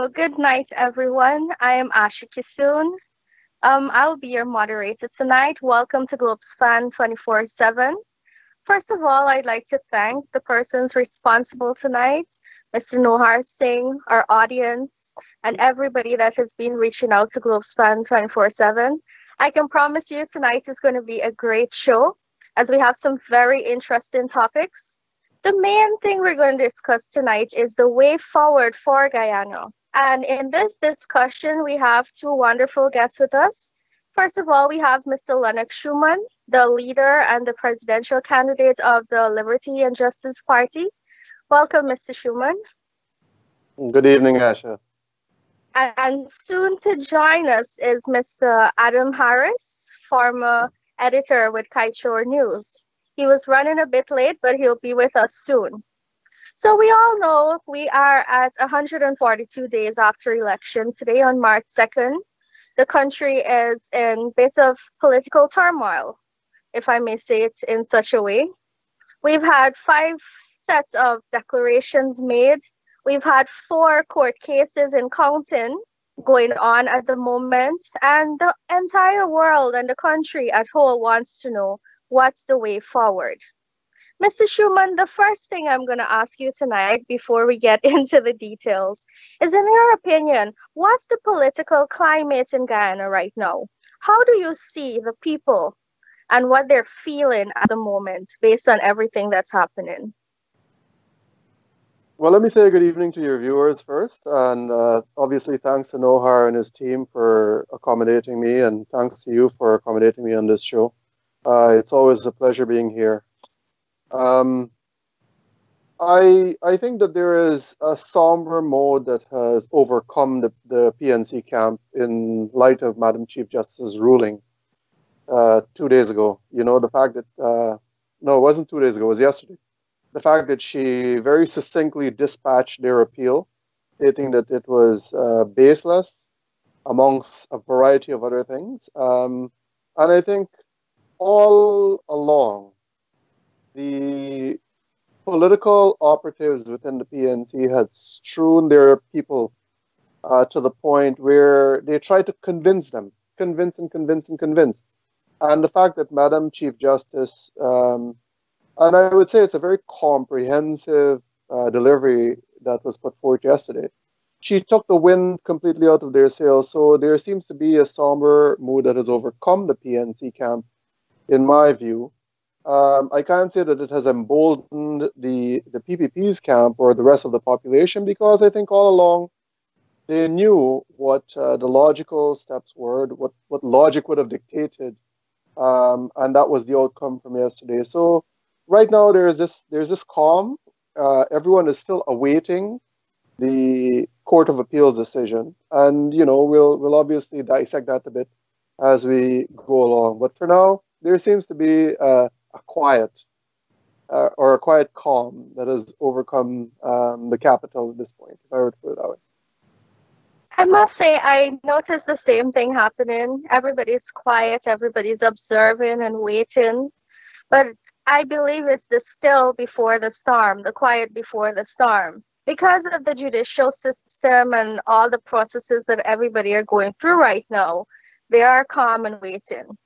Good night, everyone. I am Asha Kissoon. I'll be your moderator tonight. Welcome to Globepan 24/7. First of all, I'd like to thank the persons responsible tonight, Mr. Nohar Singh, our audience, and everybody that has been reaching out to Globepan 24/7. I can promise you tonight is going to be a great show as we have some very interesting topics. The main thing we're going to discuss tonight is the way forward for Guyana. And in this discussion, we have two wonderful guests with us. First of all, we have Mr. Lenox Shuman, the leader and the presidential candidate of the Liberty and Justice Party. Welcome, Mr. Shuman. Good evening, Asha. And soon to join us is Mr. Adam Harris, former editor with Kaichor News. He was running a bit late, but he'll be with us soon. So we all know we are at 142 days after election. Today on March 2nd, the country is in a bit of political turmoil, if I may say it in such a way. We've had 5 sets of declarations made. We've had 4 court cases in counting going on at the moment, and the entire world and the country at whole wants to know what's the way forward. Mr. Shuman, the first thing I'm going to ask you tonight before we get into the details is, in your opinion, what's the political climate in Guyana right now? How do you see the people and what they're feeling at the moment based on everything that's happening? Well, let me say good evening to your viewers first, and obviously thanks to Nohar and his team for accommodating me, and thanks to you for accommodating me on this show. It's always a pleasure being here. I think that there is a somber mode that has overcome the PNC camp in light of Madam Chief Justice's ruling 2 days ago. You know, the fact that, no, it wasn't 2 days ago, it was yesterday. The fact that she very succinctly dispatched their appeal, stating that it was baseless, amongst a variety of other things. And I think all along, the political operatives within the PNC had strewn their people to the point where they tried to convince them, convince. And the fact that Madam Chief Justice, and I would say it's a very comprehensive delivery that was put forth yesterday, she took the wind completely out of their sails. So there seems to be a somber mood that has overcome the PNC camp, in my view. I can't say that it has emboldened the PPP's camp or the rest of the population, because I think all along they knew what the logical steps were, what logic would have dictated, and that was the outcome from yesterday. So right now there's this calm. Everyone is still awaiting the Court of Appeals decision, and we'll obviously dissect that a bit as we go along. But for now, there seems to be a quiet or a quiet calm that has overcome the capital at this point, if I were to put it that way. I must say, I noticed the same thing happening. Everybody's quiet, everybody's observing and waiting. But I believe it's the still before the storm, the quiet before the storm. Because of the judicial system and all the processes that everybody are going through right now, they are calm and waiting.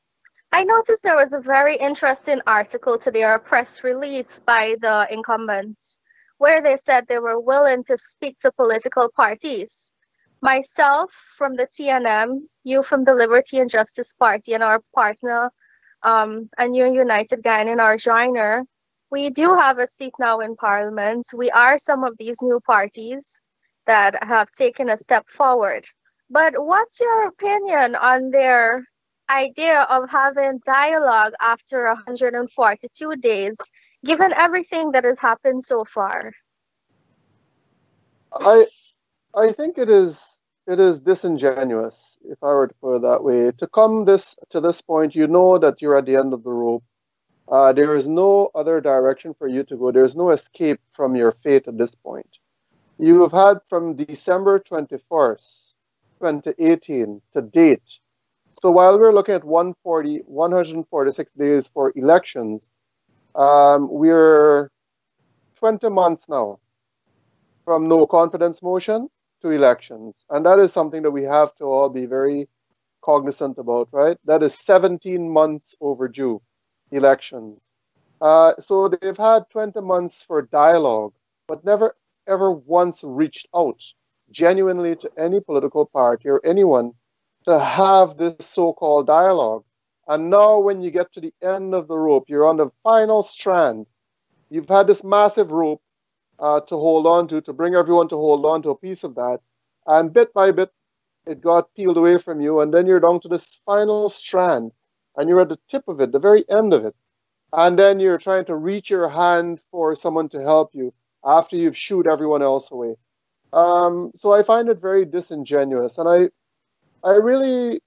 I noticed there was a very interesting article today, or a press release by the incumbents, where they said they were willing to speak to political parties. Myself from the TNM, you from the Liberty and Justice Party, and our partner, and you United Guyana, and our joiner, we do have a seat now in Parliament. We are some of these new parties that have taken a step forward. But what's your opinion on their idea of having dialogue after 142 days, given everything that has happened so far? I think it is disingenuous, if I were to put it that way, to come to this point. You know that you're at the end of the rope. There is no other direction for you to go. There's no escape from your fate at this point. You have had from December 21st, 2018 to date. So while we're looking at 146 days for elections, we're 20 months now from no confidence motion to elections, and that is something that we have to all be very cognizant about, right? That is 17 months overdue, elections. So they've had 20 months for dialogue, but never ever once reached out genuinely to any political party or anyone to have this so-called dialogue. And now when you get to the end of the rope, you're on the final strand. You've had this massive rope to hold on to bring everyone to hold on to a piece of that. And bit by bit, it got peeled away from you. And then you're down to this final strand. And you're at the tip of it, the very end of it. And then you're trying to reach your hand for someone to help you after you've shooed everyone else away. So I find it very disingenuous. And I really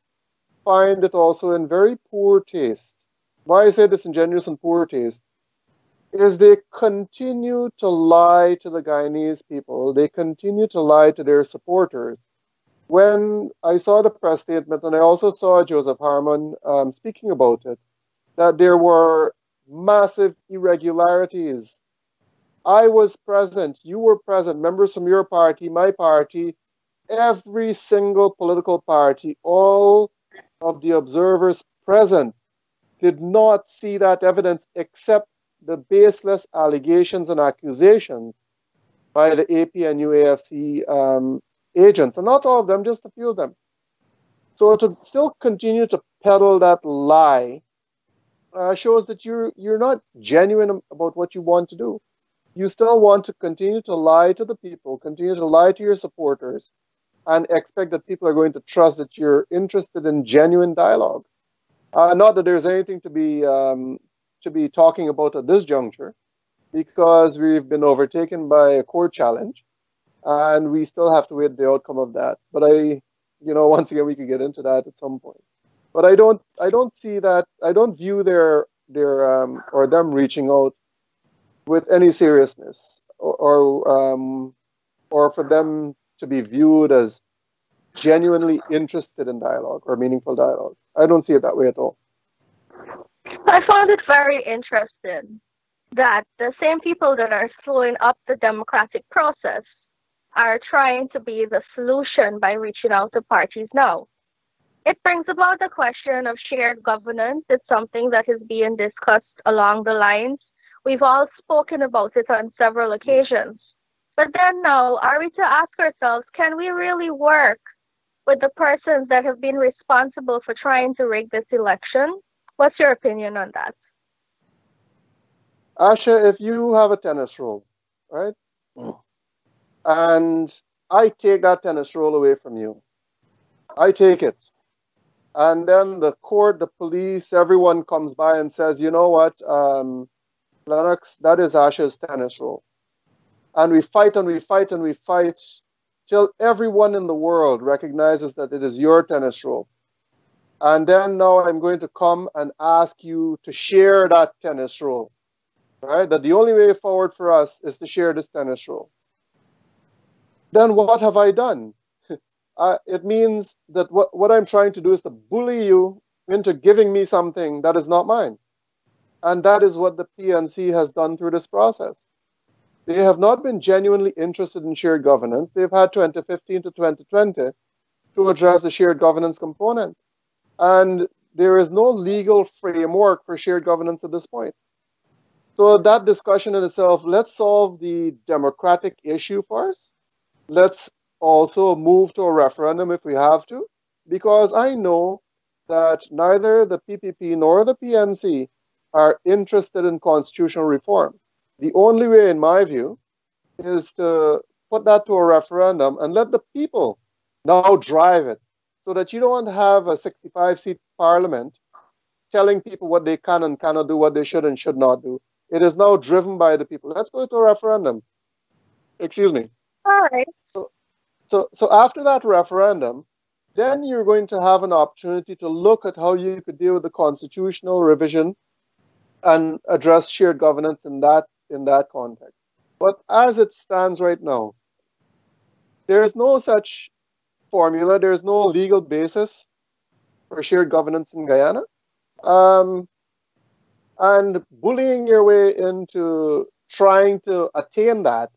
find it also in very poor taste. Why I say disingenuous and poor taste is they continue to lie to the Guyanese people. They continue to lie to their supporters. When I saw the press statement, and I also saw Joseph Harmon speaking about it, that there were massive irregularities. I was present, you were present, members from your party, my party, every single political party, all of the observers present did not see that evidence except the baseless allegations and accusations by the APNU-AFC agents, and not all of them, just a few of them. So to still continue to peddle that lie shows that you're not genuine about what you want to do. You still want to continue to lie to the people, continue to lie to your supporters, and expect that people are going to trust that you're interested in genuine dialogue. Not that there's anything to be talking about at this juncture, because we've been overtaken by a court challenge, and we still have to wait the outcome of that. But once again, we could get into that at some point. But I don't see that. I don't view their or them reaching out with any seriousness, or for them to be viewed as genuinely interested in dialogue or meaningful dialogue. I don't see it that way at all. I found it very interesting that the same people that are slowing up the democratic process are trying to be the solution by reaching out to parties now. It brings about the question of shared governance. It's something that is being discussed along the lines. We've all spoken about it on several occasions. But then now, are we to ask ourselves, can we really work with the persons that have been responsible for trying to rig this election? What's your opinion on that? Asha, if you have a tennis roll, right, and I take that tennis roll away from you, I take it, and then the court, the police, everyone comes by and says, you know what, Lenox, that is Asha's tennis roll. And we fight and we fight and we fight till everyone in the world recognizes that it is your tennis roll. And then now I'm going to come and ask you to share that tennis roll, right? That the only way forward for us is to share this tennis roll. Then what have I done? It means that what I'm trying to do is to bully you into giving me something that is not mine. And that is what the PNC has done through this process. They have not been genuinely interested in shared governance. They've had 2015 to 2020 to address the shared governance component. And there is no legal framework for shared governance at this point. So that discussion in itself, let's solve the democratic issue first. Let's also move to a referendum if we have to, because I know that neither the PPP nor the PNC are interested in constitutional reform. The only way, in my view, is to put that to a referendum and let the people now drive it, so that you don't have a 65-seat parliament telling people what they can and cannot do, what they should and should not do. It is now driven by the people. Let's go to a referendum. Excuse me. All right. So after that referendum, then you're going to have an opportunity to look at how you could deal with the constitutional revision and address shared governance in that context. But as it stands right now, there is no such formula. There is no legal basis for shared governance in Guyana. And bullying your way into trying to attain that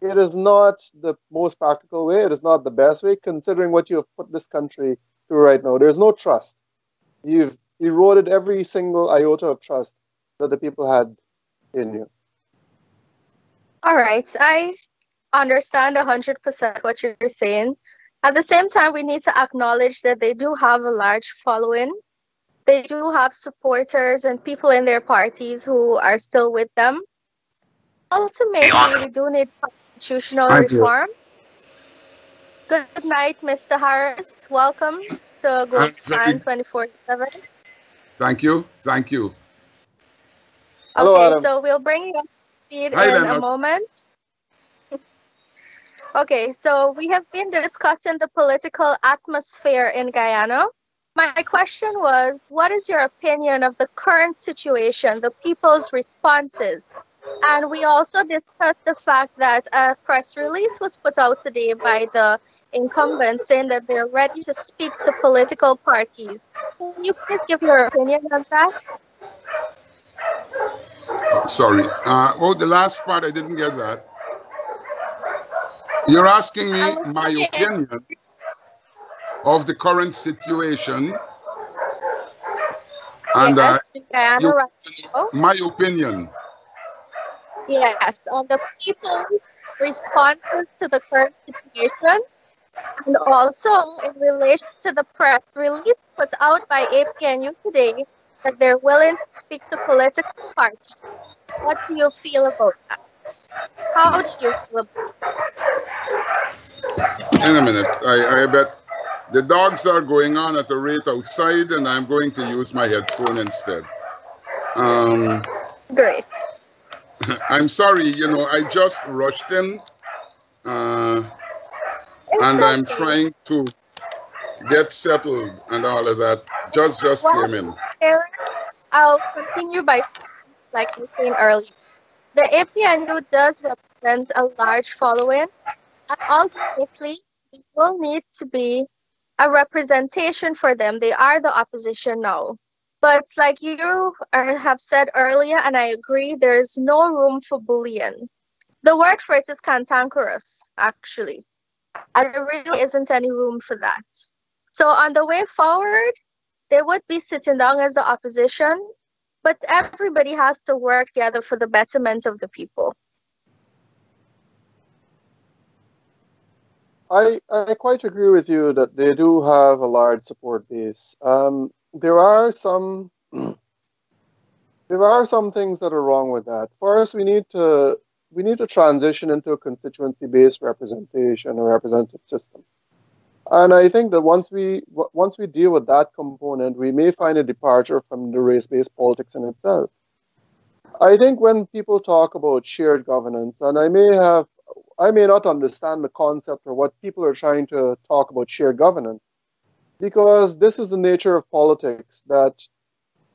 it is not the most practical way. It is not the best way, considering what you have put this country through right now. There's no trust. You've eroded every single iota of trust that the people had in you. All right, I understand 100% what you're saying. At the same time, we need to acknowledge that they do have a large following. They do have supporters and people in their parties who are still with them. Ultimately, we do need constitutional Thank you. reform. Good night, Mr. Harris. Welcome to I'm Globepan 24/7. Thank you. Thank you. Hello, Okay, Adam. so we'll bring you up to speed Hi, in a Lenox. moment. Okay, so we have been discussing the political atmosphere in Guyana. My question was, what is your opinion of the current situation, the people's responses? And we also discussed the fact that a press release was put out today by the incumbents saying that they're ready to speak to political parties. Can you please give your opinion on that? Sorry. The last part, I didn't get that. You're asking I me was my saying, opinion of the current situation, and yes, in Guyana you, right now. my opinion. Yes, on the people's responses to the current situation, and also in relation to the press release put out by APNU today that they're willing to speak to political parties. What do you feel about that? How do you feel about In a minute. I bet the dogs are going on at a rate outside, and I'm going to use my headphone instead. it? Great. I'm sorry, I just rushed in, It's and I'm okay. trying to get settled and all of that. Just While came in. there, I'll continue by saying, like I was saying earlier, the APNU does represent a large following, and ultimately, it will need to be a representation for them. They are the opposition now. But like you have said earlier, and I agree, there's no room for bullying. The word for it is cantankerous, actually. And there really isn't any room for that. So on the way forward, they would be sitting down as the opposition, but everybody has to work together for the betterment of the people. I quite agree with you that they do have a large support base. There are some there are some things that are wrong with that. First, we need to transition into a constituency-based representation or representative system. And I think that once we deal with that component, we may find a departure from the race-based politics in itself. I think when people talk about shared governance, and I may not understand the concept or what people are trying to talk about shared governance, because this is the nature of politics that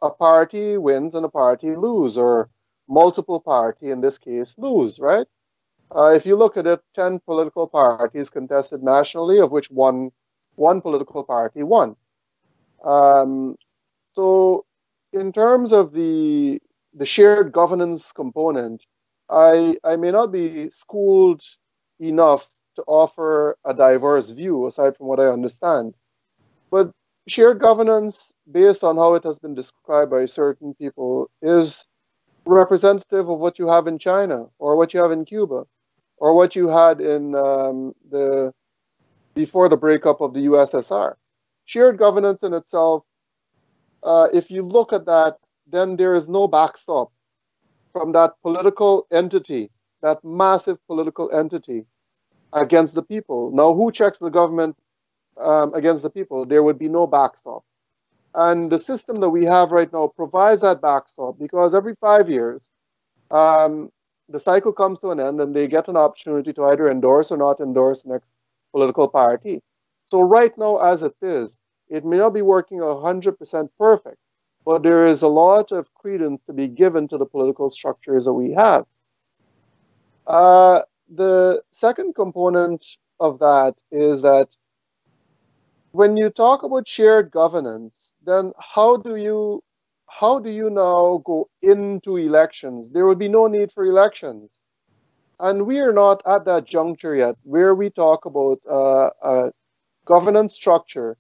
a party wins and a party lose, or multiple party in this case lose, right? If you look at it, 10 political parties contested nationally, of which one political party won. Um, so, in terms of the shared governance component, I may not be schooled enough to offer a diverse view aside from what I understand. But shared governance, based on how it has been described by certain people, is representative of what you have in China or what you have in Cuba or what you had in the before the breakup of the USSR. Shared governance in itself, if you look at that, then there is no backstop from that political entity, that massive political entity against the people. Now, who checks the government against the people? There would be no backstop. And the system that we have right now provides that backstop because every 5 years, um, the cycle comes to an end and they get an opportunity to either endorse or not endorse the next political party. So right now, as it is, it may not be working 100% perfect, but there is a lot of credence to be given to the political structures that we have. The second component of that is that when you talk about shared governance, then how do you now go into elections? There would be no need for elections. And we are not at that juncture yet where we talk about a governance structure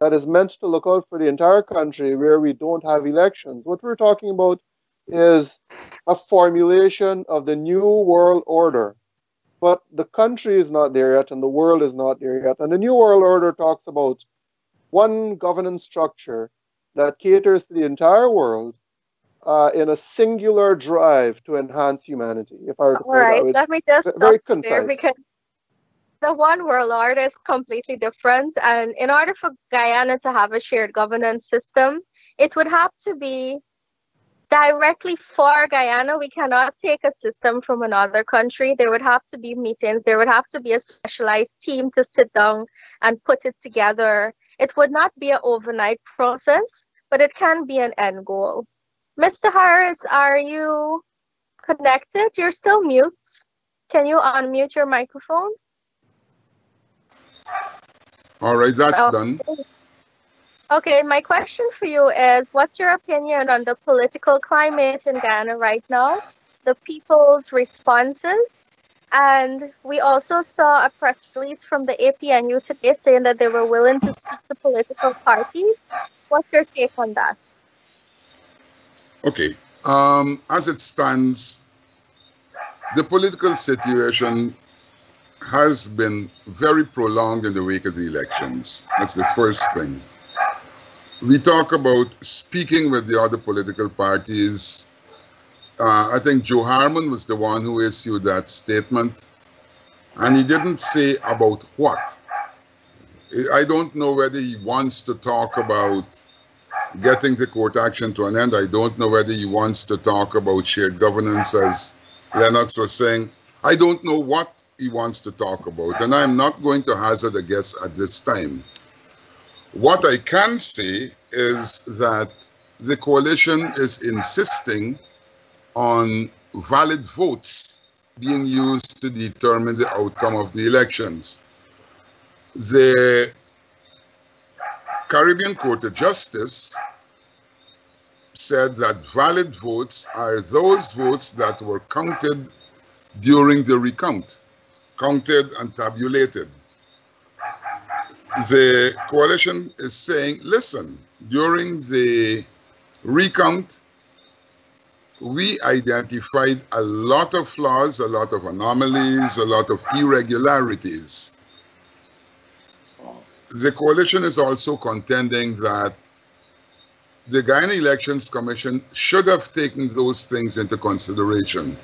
that is meant to look out for the entire country where we don't have elections. What we're talking about is a formulation of the new world order. But the country is not there yet, and the world is not there yet. And the new world order talks about one governance structure that caters to the entire world in a singular drive to enhance humanity, if I were to All put it that right, way. let me just Very stop there concise. because the one world order is completely different. And in order for Guyana to have a shared governance system, it would have to be directly for Guyana. We cannot take a system from another country. There would have to be meetings. There would have to be a specialized team to sit down and put it together. It would not be an overnight process, but it can be an end goal. Mr. Harris, are you connected? You're still mute. Can you unmute your microphone? All right, that's Oh, done. okay, my question for you is, what's your opinion on the political climate in Ghana right now, the people's responses? And we also saw a press release from the APNU today saying that they were willing to speak to political parties. What's your take on that? Okay. As it stands, the political situation has been very prolonged in the wake of the elections. That's the first thing. We talk about speaking with the other political parties. I think Joe Harmon was the one who issued that statement, and he didn't say about what. I don't know whether he wants to talk about getting the court action to an end. I don't know whether he wants to talk about shared governance, as Lenox was saying. I don't know what he wants to talk about, and I'm not going to hazard a guess at this time. What I can say is that the coalition is insisting on valid votes being used to determine the outcome of the elections. The Caribbean Court of Justice said that valid votes are those votes that were counted during the recount, counted and tabulated. The coalition is saying, listen, during the recount, we identified a lot of flaws, a lot of anomalies, a lot of irregularities. The coalition is also contending that the Guyana Elections Commission should have taken those things into consideration.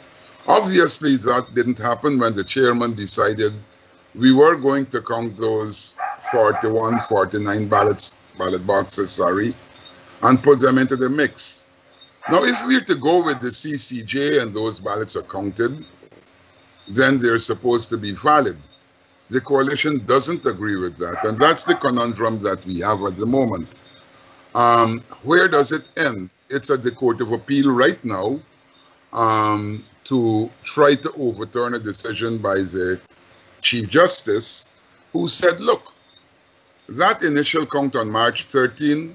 Obviously, that didn't happen when the chairman decided we were going to count those 49 ballot boxes, and put them into the mix. Now, if we're to go with the CCJ and those ballots are counted, then they're supposed to be valid. The coalition doesn't agree with that, and that's the conundrum that we have at the moment. Where does it end? It's at the Court of Appeal right now to try to overturn a decision by the Chief Justice, who said, look, that initial count on March 13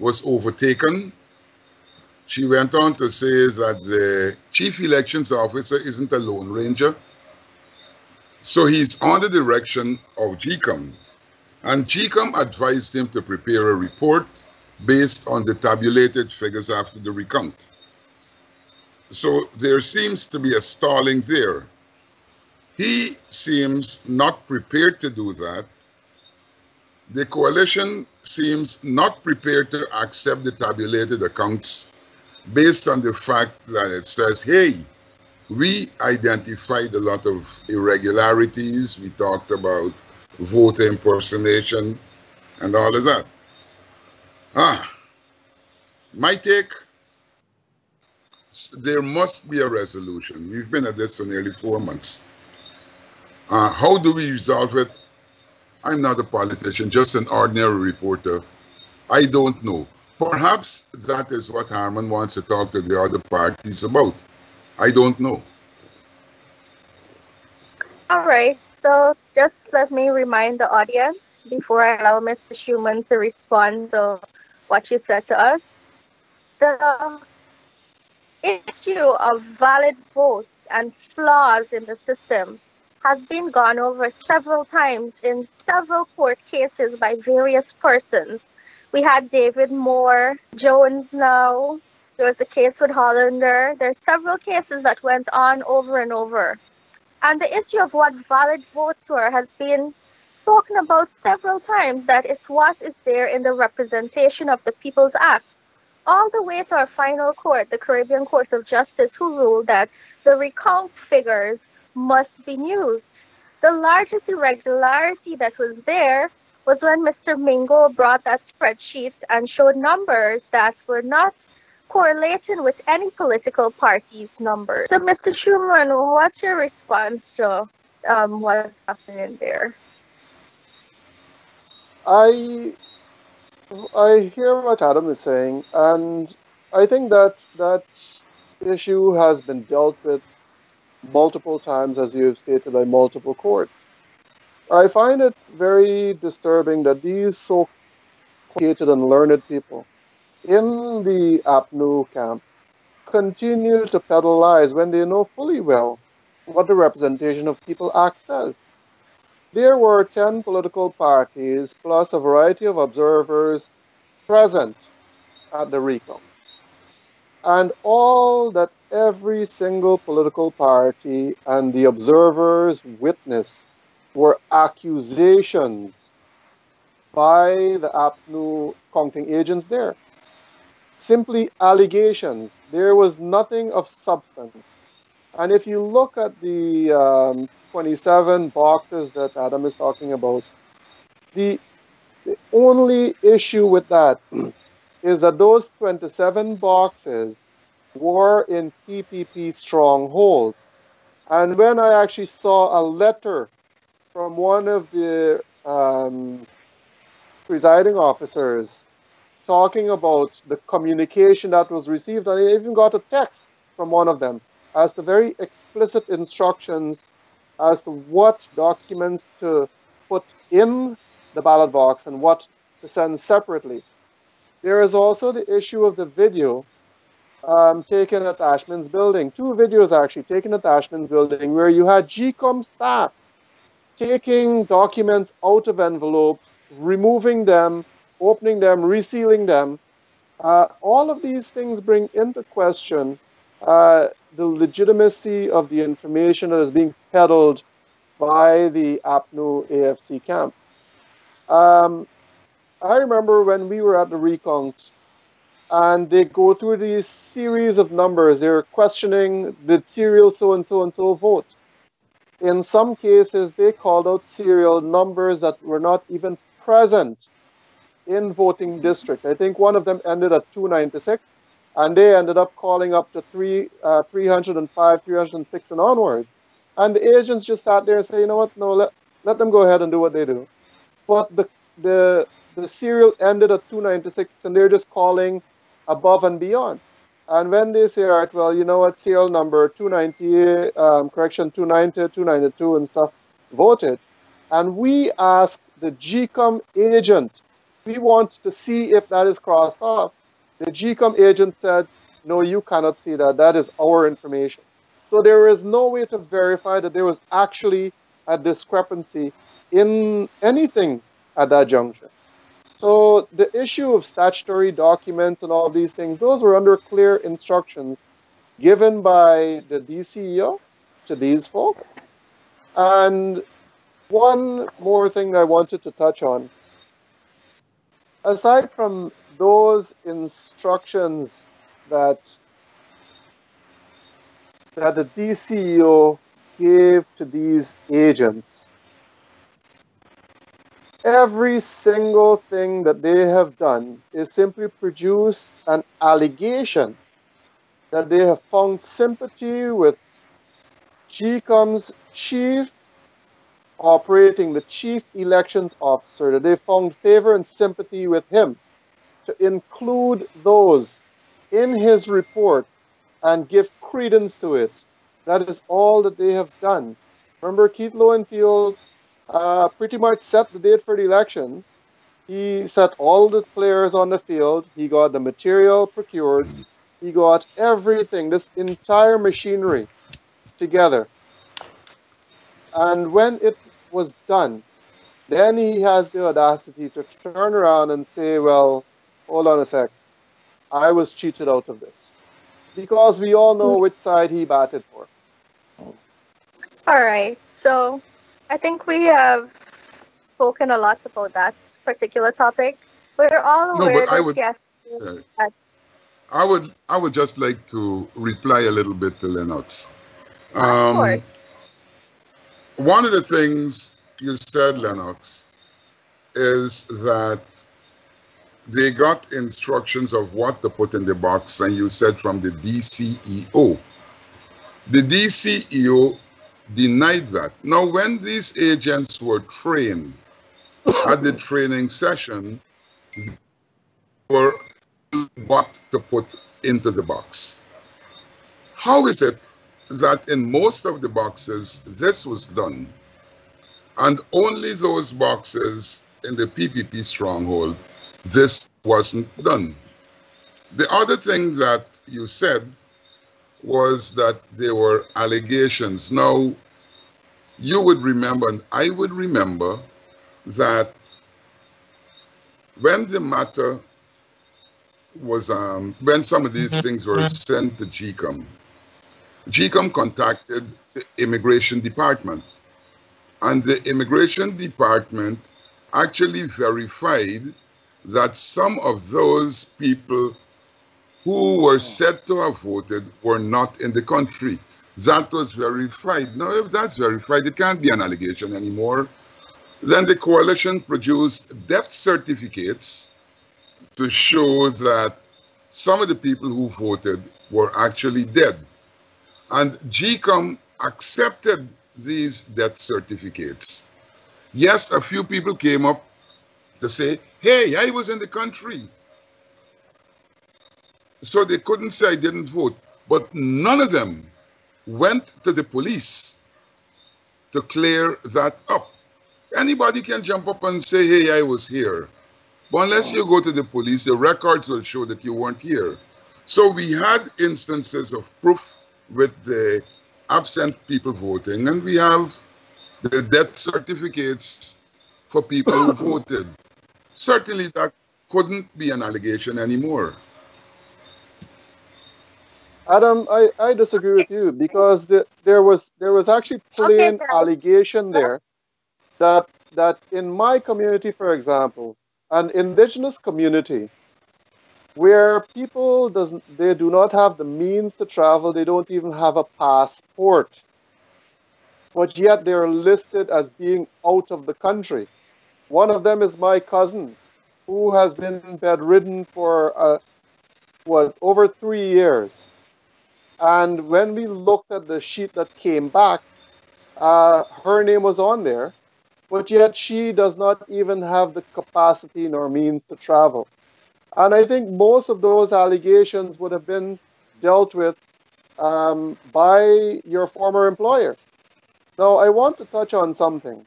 was overtaken. She went on to say that the Chief Elections Officer isn't a Lone Ranger. So he's on the direction of GCOM. And GCOM advised him to prepare a report based on the tabulated figures after the recount. So there seems to be a stalling there. He seems not prepared to do that. The coalition seems not prepared to accept the tabulated accounts based on the fact that it says, hey, we identified a lot of irregularities. We talked about voter impersonation and all of that. My take, there must be a resolution. We've been at this for nearly 4 months. How do we resolve it? I'm not a politician, just an ordinary reporter. I don't know. Perhaps that is what Harmon wants to talk to the other parties about. I don't know. All right, so just let me remind the audience before I allow Mr. Shuman to respond to what you said to us. The issue of valid votes and flaws in the system has been gone over several times in several court cases by various persons. We had David Moore, Jones now, there was a case with Hollander. There are several cases that went on over and over. And the issue of what valid votes were has been spoken about several times. That is what is there in the Representation of the People's Acts, all the way to our final court, the Caribbean Court of Justice, who ruled that the recount figures must be used. The largest irregularity that was there was when Mr. Mingo brought that spreadsheet and showed numbers that were not correlating with any political party's numbers. So, Mr. Shuman, what's your response to what's happening there? I hear what Adam is saying, and I think that that issue has been dealt with multiple times, as you have stated, by multiple courts. I find it very disturbing that these so-educated and learned people in the APNU camp continue to peddle lies when they know fully well what the Representation of People Act says. There were 10 political parties plus a variety of observers present at the recount. And all that every single political party and the observers witnessed were accusations by the APNU counting agents there. Simply allegations. There was nothing of substance. And if you look at the 27 boxes that Adam is talking about, the only issue with that is that those 27 boxes were in PPP stronghold. And when I actually saw a letter from one of the presiding officers talking about the communication that was received, and I even got a text from one of them as to very explicit instructions as to what documents to put in the ballot box and what to send separately. There is also the issue of the video taken at Ashman's building. Two videos actually taken at Ashman's building where you had GCOM staff taking documents out of envelopes, removing them, opening them, resealing them. All of these things bring into question the legitimacy of the information that is being peddled by the APNU-AFC camp. I remember when we were at the recount and they go through these series of numbers. They're questioning, did serial so and so vote? In some cases, they called out serial numbers that were not even present in voting district. I think one of them ended at 296, and they ended up calling up to 305, 306 and onwards. And the agents just sat there and say, you know what, no, let them go ahead and do what they do. But the serial ended at 296, and they're just calling above and beyond. And when they say, all right, well, you know what, serial number 290, 290, 292 and stuff, voted. And we asked the GCOM agent, we want to see if that is crossed off. The GCOM agent said, no, you cannot see that. That is our information. So there is no way to verify that there was actually a discrepancy in anything at that juncture. So the issue of statutory documents and all these things, those were under clear instructions given by the DCEO to these folks. And one more thing I wanted to touch on. Aside from those instructions that the DCEO gave to these agents, every single thing that they have done is simply produce an allegation that they have found sympathy with GCOM's chief operating, the chief elections officer, that they found favor and sympathy with him to include those in his report and give credence to it. That is all that they have done. Remember, Keith Lowenfield pretty much set the date for the elections. He set all the players on the field. He got the material procured. He got everything, this entire machinery together. And when it was done, then he has the audacity to turn around and say, well, hold on a sec, I was cheated out of this. Because we all know which side he batted for. All right. So I think we have spoken a lot about that particular topic. We're all No, but aware that yes, sorry, that I would just like to reply a little bit to Lenox. of course. One of the things you said, Lenox, is that they got instructions of what to put in the box, and you said from the DCEO. The DCEO denied that. Now, when these agents were trained at the training session, they were told what to put into the box. How is it that in most of the boxes this was done, and only those boxes in the PPP stronghold this wasn't done? The other thing that you said was that there were allegations. Now, you would remember, and I would remember, that when the matter was, when some of these things were sent to GCOM contacted the Immigration Department, and the Immigration Department actually verified that some of those people who were said to have voted were not in the country. That was verified. Now, if that's verified, it can't be an allegation anymore. Then the coalition produced death certificates to show that some of the people who voted were actually dead. And GCOM accepted these death certificates. Yes, a few people came up to say, hey, I was in the country. So they couldn't say I didn't vote. But none of them went to the police to clear that up. Anybody can jump up and say, hey, I was here. But unless you go to the police, the records will show that you weren't here. So we had instances of proof with the absent people voting, and we have the death certificates for people who voted. Certainly that couldn't be an allegation anymore. Adam, I disagree with you because there was actually plain allegation there that in my community, for example, an indigenous community where people they do not have the means to travel, they don't even have a passport, but yet they're listed as being out of the country. One of them is my cousin, who has been bedridden for over 3 years. And when we looked at the sheet that came back, her name was on there, but yet she does not even have the capacity nor means to travel. And I think most of those allegations would have been dealt with by your former employer. Now, I want to touch on something.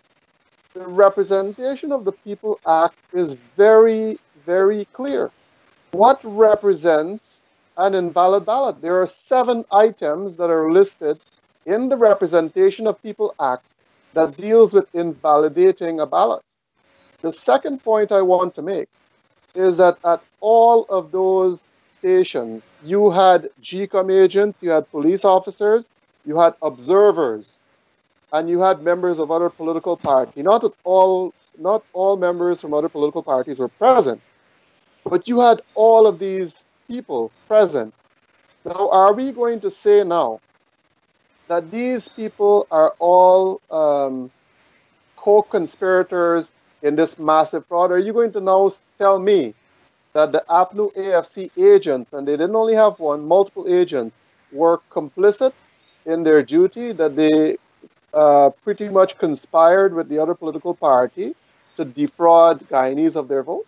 The Representation of the People Act is very, very clear. What represents an invalid ballot? There are 7 items that are listed in the Representation of People Act that deals with invalidating a ballot. The second point I want to make is that at all of those stations, you had GCOM agents, you had police officers, you had observers, and you had members of other political parties. Not all members from other political parties were present, but you had all of these people present. Now, are we going to say now that these people are all co-conspirators in this massive fraud? Are you going to now tell me that the APNU-AFC agents, and they didn't only have one, multiple agents, were complicit in their duty, that they pretty much conspired with the other political party to defraud Guyanese of their votes?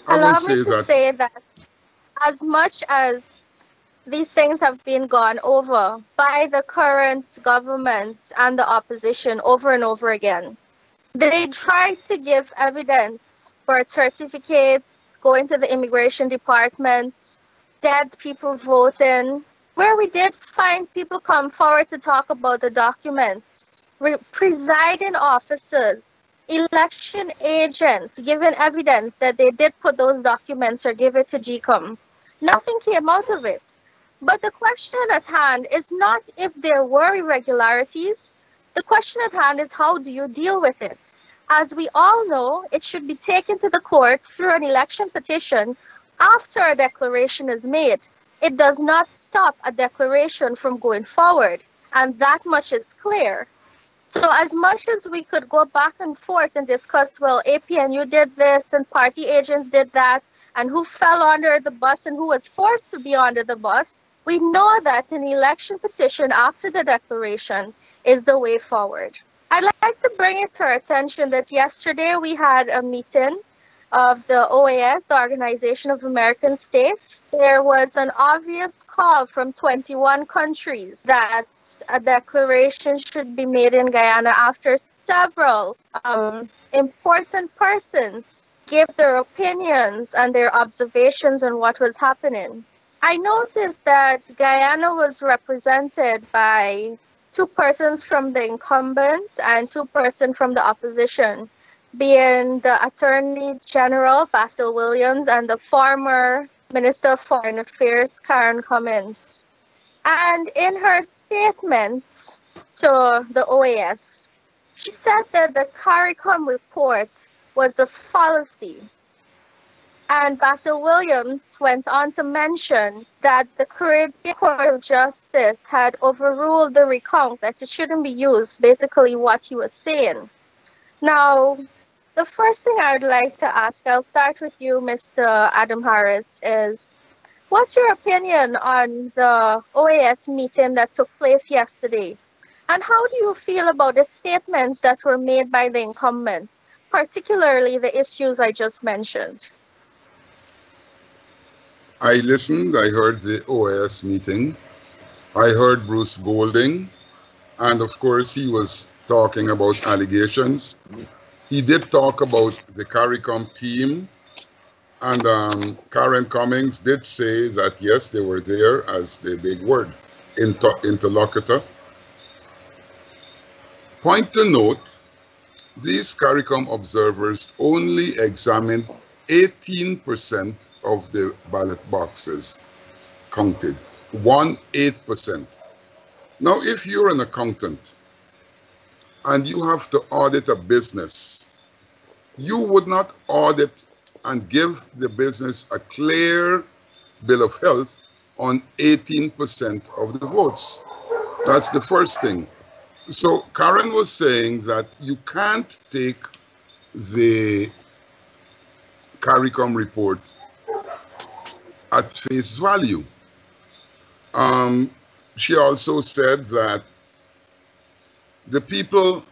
Allow me to say that as much as these things have been gone over by the current government and the opposition over and over again, they tried to give evidence, birth certificates, going to the immigration department, dead people voting, where we did find people come forward to talk about the documents, presiding officers, election agents giving evidence that they did put those documents or give it to GCOM. Nothing came out of it. But the question at hand is not if there were irregularities. The question at hand is how do you deal with it? As we all know, it should be taken to the court through an election petition after a declaration is made. It does not stop a declaration from going forward, and that much is clear. So as much as we could go back and forth and discuss, well, APNU did this and party agents did that, and who fell under the bus and who was forced to be under the bus, we know that an election petition after the declaration is the way forward. I'd like to bring it to our attention that yesterday we had a meeting of the OAS, the Organization of American States. There was an obvious call from 21 countries that a declaration should be made in Guyana after several important persons gave their opinions and their observations on what was happening. I noticed that Guyana was represented by 2 persons from the incumbent and 2 persons from the opposition, being the Attorney General, Basil Williams, and the former Minister of Foreign Affairs, Karen Cummins. And in her statement to the OAS, she said that the CARICOM report was a fallacy. And Basil Williams went on to mention that the Caribbean Court of Justice had overruled the recount, that it shouldn't be used, basically what he was saying. Now, the first thing I would like to ask, I'll start with you, Mr. Adam Harris, is what's your opinion on the OAS meeting that took place yesterday? And how do you feel about the statements that were made by the incumbent, particularly the issues I just mentioned? I listened, I heard the OAS meeting, I heard Bruce Golding, and of course he was talking about allegations. He did talk about the CARICOM team, and Karen Cummings did say that yes, they were there as the big word, interlocutor. Point to note, these CARICOM observers only examined 18% of the ballot boxes counted, 18%. Now, if you're an accountant and you have to audit a business, you would not audit and give the business a clear bill of health on 18% of the votes. That's the first thing. So Karen was saying that you can't take the CARICOM report at face value. She also said that the people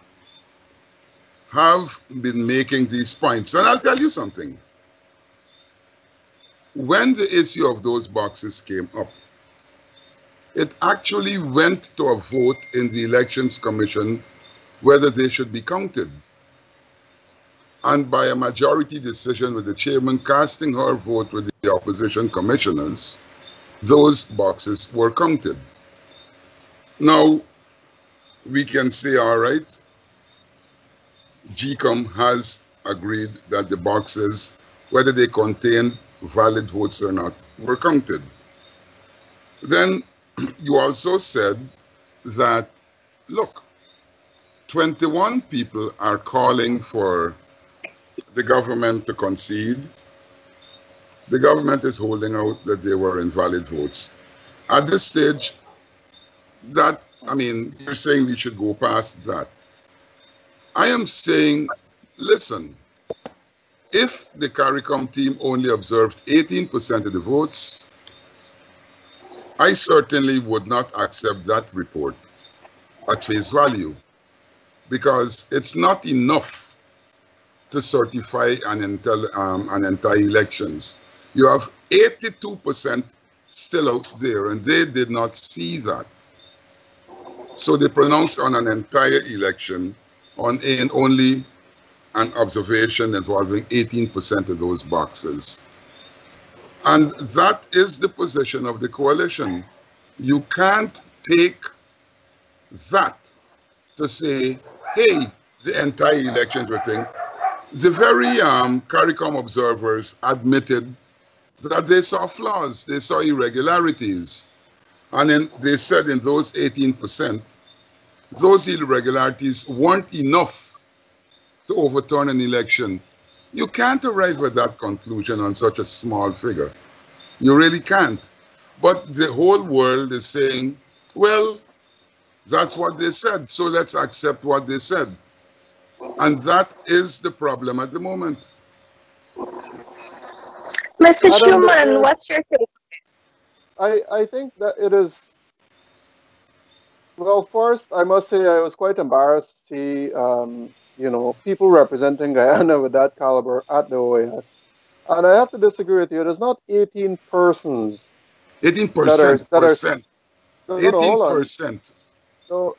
have been making these points. And I'll tell you something. When the issue of those boxes came up, it actually went to a vote in the Elections Commission whether they should be counted. And by a majority decision with the chairman casting her vote with the opposition commissioners, those boxes were counted. Now, we can say, all right, GCOM has agreed that the boxes, whether they contained valid votes or not, were counted. Then you also said that, look, 21 people are calling for the government to concede. The government is holding out that they were invalid votes. At this stage, that, I mean, you're saying we should go past that. I am saying, listen, if the CARICOM team only observed 18% of the votes, I certainly would not accept that report at face value, because it's not enough to certify an entire elections. You have 82% still out there, and they did not see that. So they pronounced on an entire election in only an observation involving 18% of those boxes. And that is the position of the coalition. You can't take that to say, hey, the entire elections were thing. The very CARICOM observers admitted that they saw flaws, they saw irregularities. And they said in those 18%, those irregularities weren't enough to overturn an election. You can't arrive at that conclusion on such a small figure. You really can't. But the whole world is saying, well, that's what they said, so let's accept what they said. And that is the problem at the moment. Mr. Shuman, what's your take? I think that it is, well, first, I must say I was quite embarrassed to see, people representing Guyana with that caliber at the OAS. And I have to disagree with you. It is not 18 persons. 18%. No, 18%. So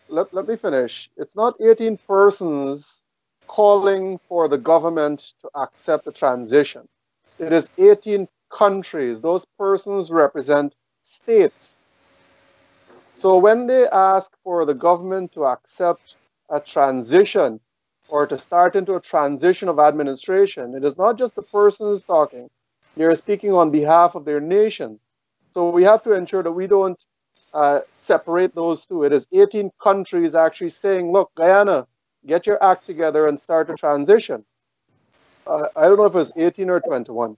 let me finish. It's not 18 persons calling for the government to accept the transition. It is 18 countries. Those persons represent states. So when they ask for the government to accept a transition or to start into a transition of administration, it is not just the persons talking. They're speaking on behalf of their nation. So we have to ensure that we don't separate those two. It is 18 countries actually saying, look, Guyana, get your act together and start a transition. I don't know if it's 18 or 21.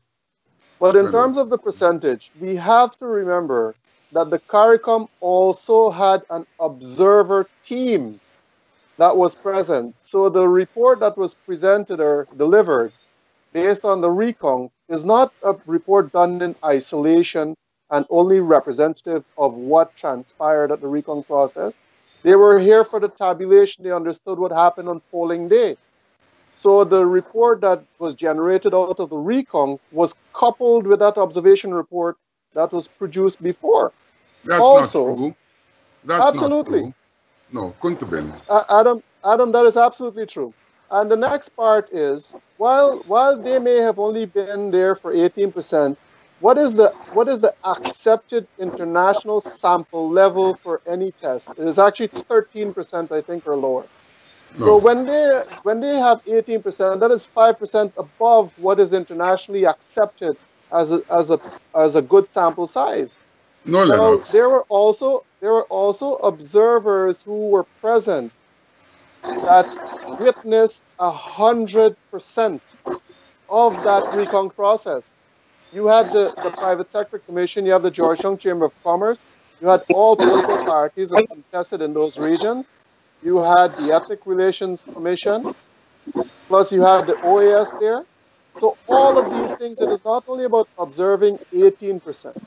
But in terms of the percentage, we have to remember that the CARICOM also had an observer team that was present. So the report that was presented or delivered based on the recount is not a report done in isolation and only representative of what transpired at the recount process. They were here for the tabulation. They understood what happened on polling day. So the report that was generated out of the recount was coupled with that observation report that was produced before. That's also, not true. That's absolutely not true. No, couldn't have been. Adam, that is absolutely true. And the next part is, while they may have only been there for 18%, what is the accepted international sample level for any test? It is actually 13%, I think, or lower. No. So when they have 18%, that is 5% above what is internationally accepted as a good sample size. No, Lenox. There were also observers who were present that witnessed 100% of that recount process. You had the private sector commission, you have the Georgetown Chamber of Commerce, you had all political parties that contested in those regions. You had the Ethnic Relations Commission, plus you had the OAS there. So all of these things, it is not only about observing 18%.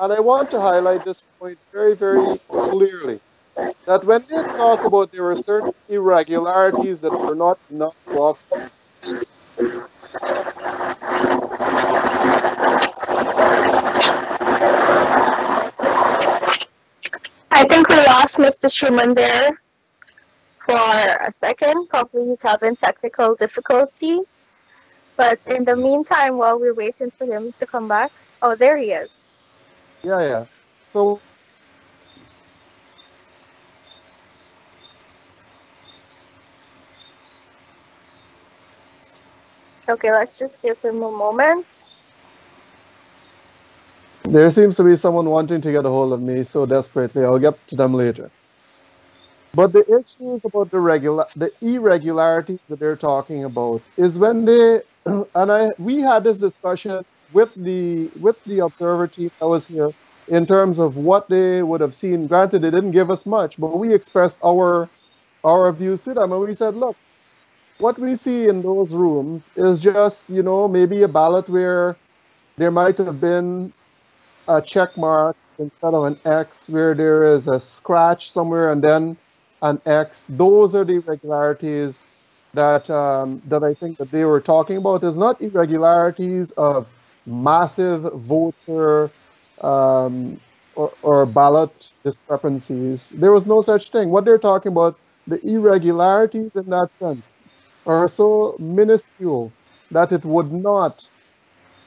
And I want to highlight this point very, very clearly, that when they talk about there were certain irregularities that were not enough to offset. I think we lost Mr. Shuman there for a second. Probably he's having technical difficulties. But in the meantime, while we're waiting for him to come back, oh, there he is. Yeah. So okay, let's just give him a moment. There seems to be someone wanting to get a hold of me so desperately. I'll get to them later. But the issues about the irregularities that they're talking about is when they we had this discussion with the observer team that was here in terms of what they would have seen. Granted, they didn't give us much, but we expressed our views to them, and we said, look, what we see in those rooms is just, maybe a ballot where there might have been a check mark instead of an X, where there is a scratch somewhere and then an X. Those are the irregularities that I think that they were talking about. It's not irregularities of massive voter or ballot discrepancies. There was no such thing. What they're talking about, the irregularities in that sense, are so minuscule that it would not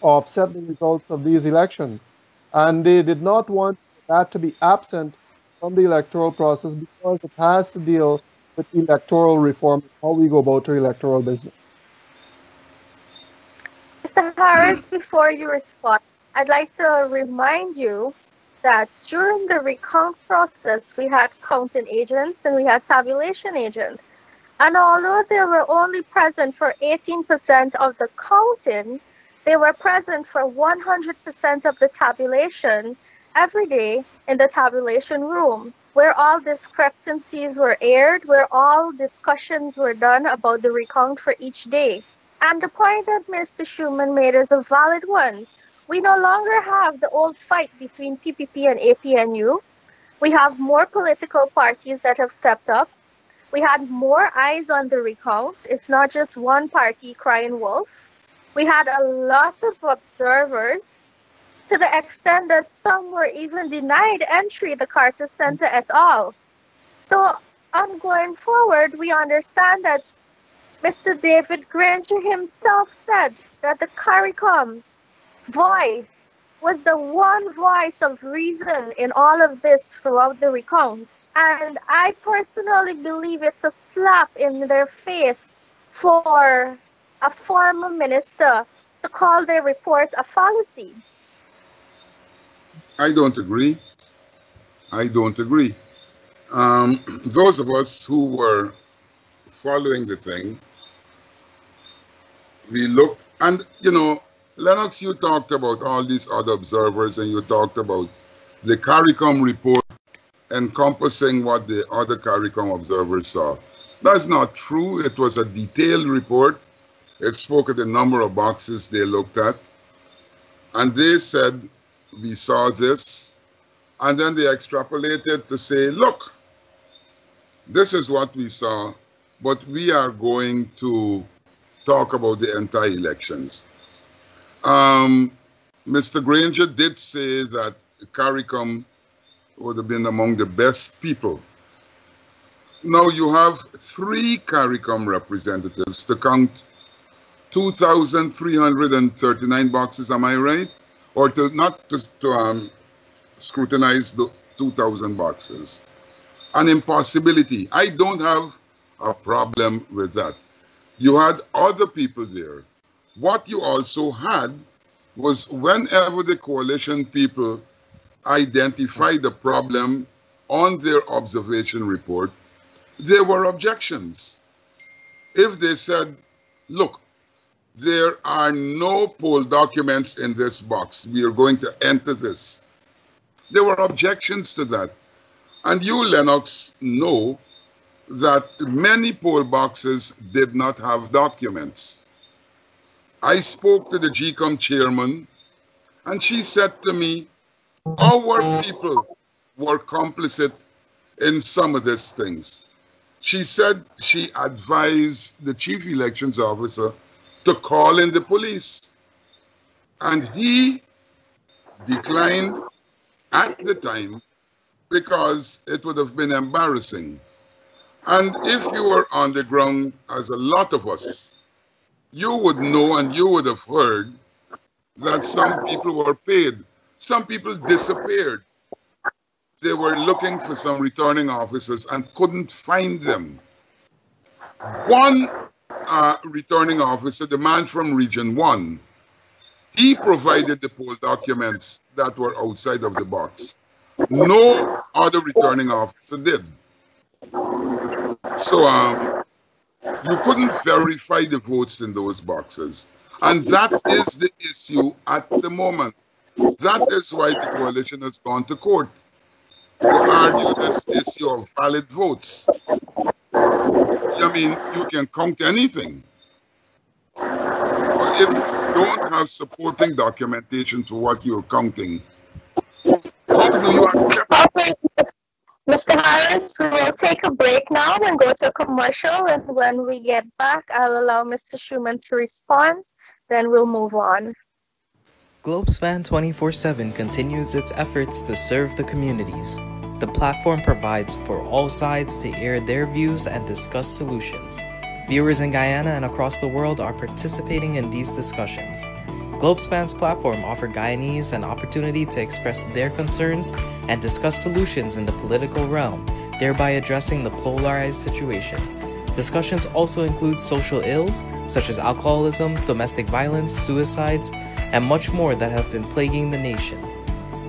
offset the results of these elections. And they did not want that to be absent from the electoral process because it has to deal with electoral reform, how we go about our electoral business. Mr. Harris, before you respond, I'd like to remind you that during the recount process, we had counting agents and we had tabulation agents. And although they were only present for 18% of the counting, they were present for 100% of the tabulation every day in the tabulation room, where all discrepancies were aired, where all discussions were done about the recount for each day. And the point that Mr. Shuman made is a valid one. We no longer have the old fight between PPP and APNU. We have more political parties that have stepped up. We had more eyes on the recount. It's not just one party crying wolf. We had a lot of observers, to the extent that some were even denied entry the Carter Center et al. So on going forward, we understand that Mr. David Granger himself said that the CARICOM voice was the one voice of reason in all of this throughout the recount. And I personally believe it's a slap in their face for a former minister to call their report a fallacy. I don't agree. I don't agree. Those of us who were following the thing, we looked, and you know, Lenox, you talked about all these other observers, and you talked about the CARICOM report encompassing what the other CARICOM observers saw. That's not true. It was a detailed report. It spoke of the number of boxes they looked at. And they said, we saw this. And then they extrapolated to say, look, this is what we saw, but we are going to talk about the entire elections. Mr. Granger did say that CARICOM would have been among the best people. Now you have 3 CARICOM representatives to count 2,339 boxes, am I right? Or to not to scrutinize the 2,000 boxes. An impossibility. I don't have a problem with that. You had other people there. What you also had was whenever the coalition people identified the problem on their observation report, there were objections. If they said, look, there are no poll documents in this box, we are going to enter this. There were objections to that. And you, Lenox, know that many poll boxes did not have documents. I spoke to the GCOM chairman, and she said to me, our people were complicit in some of these things. She said she advised the chief elections officer to call in the police. And he declined at the time because it would have been embarrassing. And if you were on the ground, as a lot of us, you would know and you would have heard that some people were paid. Some people disappeared. They were looking for some returning officers and couldn't find them. One returning officer, the man from Region 1, he provided the poll documents that were outside of the box. No other returning officer did. So you couldn't verify the votes in those boxes. And that is the issue at the moment. That is why the coalition has gone to court to argue this issue of valid votes. I mean, you can count anything. But if you don't have supporting documentation to what you're counting, how do you accept it? Mr. Harris, we will take a break now and go to a commercial. And when we get back, I'll allow Mr. Shuman to respond. Then we'll move on. Globepan 24/7 continues its efforts to serve the communities. The platform provides for all sides to air their views and discuss solutions. Viewers in Guyana and across the world are participating in these discussions. Globepan's platform offers Guyanese an opportunity to express their concerns and discuss solutions in the political realm, thereby addressing the polarized situation. Discussions also include social ills such as alcoholism, domestic violence, suicides, and much more that have been plaguing the nation.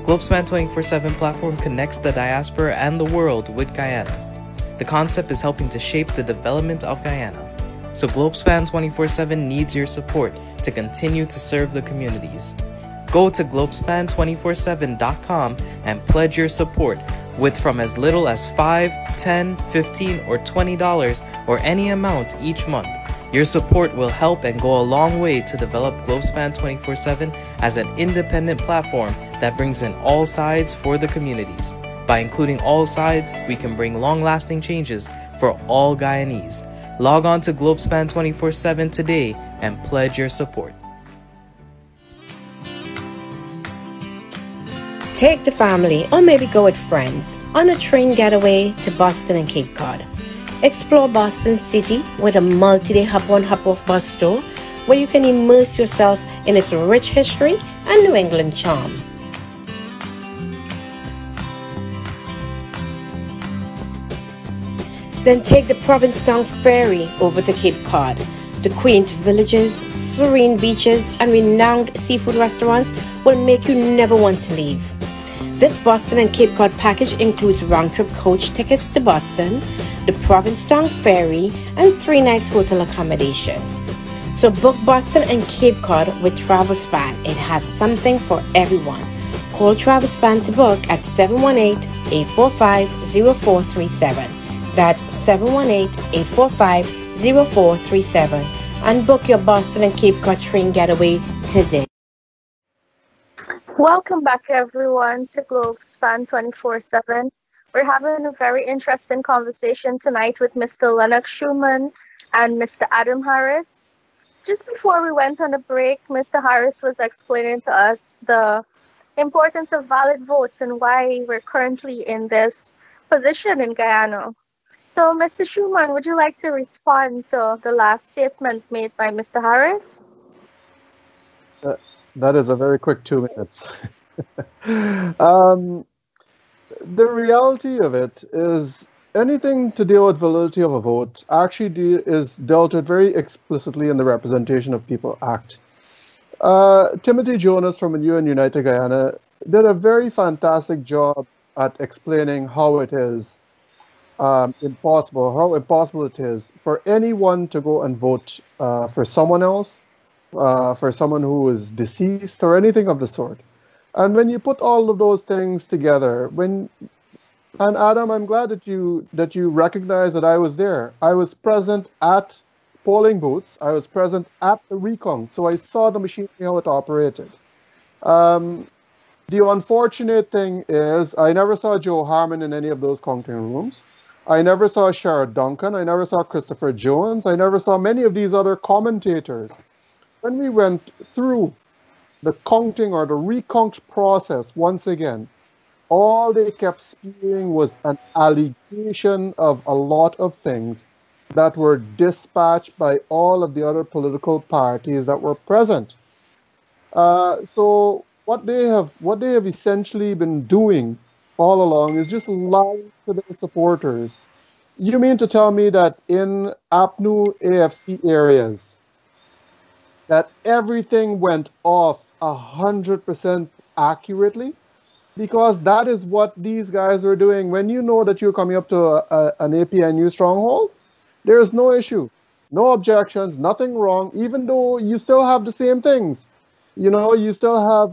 Globepan 24/7 platform connects the diaspora and the world with Guyana. The concept is helping to shape the development of Guyana. So Globepan 24/7 needs your support to continue to serve the communities. Go to globepan247.com and pledge your support with from as little as $5, $10, $15, or $20 or any amount each month. Your support will help and go a long way to develop Globepan 24/7 as an independent platform that brings in all sides for the communities. By including all sides, we can bring long-lasting changes for all Guyanese. Log on to Globepan 24/7 today and pledge your support. Take the family or maybe go with friends on a train getaway to Boston and Cape Cod. Explore Boston City with a multi-day hop-on hop-off bus tour where you can immerse yourself in its rich history and New England charm. Then take the Provincetown ferry over to Cape Cod. The quaint villages, serene beaches, and renowned seafood restaurants will make you never want to leave. This Boston and Cape Cod package includes round-trip coach tickets to Boston, the Provincetown ferry, and 3 nights hotel accommodation. So book Boston and Cape Cod with TravelSpan. It has something for everyone. Call TravelSpan to book at 718-845-0437. That's 718-845-0437. And book your Boston and Cape Cod train getaway today. Welcome back, everyone, to Globepan 24/7. We're having a very interesting conversation tonight with Mr. Lenox Shuman and Mr. Adam Harris. Just before we went on a break, Mr. Harris was explaining to us the importance of valid votes and why we're currently in this position in Guyana. So, Mr. Shuman, would you like to respond to the last statement made by Mr. Harris? That is a very quick 2 minutes. The reality of it is anything to deal with validity of a vote actually is dealt with very explicitly in the Representation of People Act. Timothy Jonas from UN United Guyana did a very fantastic job at explaining how it is how impossible it is for anyone to go and vote for someone else, for someone who is deceased or anything of the sort. And when you put all of those things together, and Adam, I'm glad that you recognize that I was there. I was present at polling booths. I was present at the recount, so I saw the machinery, how it operated. The unfortunate thing is I never saw Joe Harmon in any of those counting rooms. I never saw Sherrod Duncan. I never saw Christopher Jones. I never saw many of these other commentators. When we went through the counting or the recount process once again, all they kept spewing was an allegation of a lot of things that were dispatched by all of the other political parties that were present. So what they have essentially been doing all along is just lying to their supporters. You mean to tell me that in APNU-AFC areas, that everything went off 100% accurately? Because that is what these guys were doing. When you know that you're coming up to an APNU stronghold, there is no issue, no objections, nothing wrong, even though you still have the same things. You know, you still have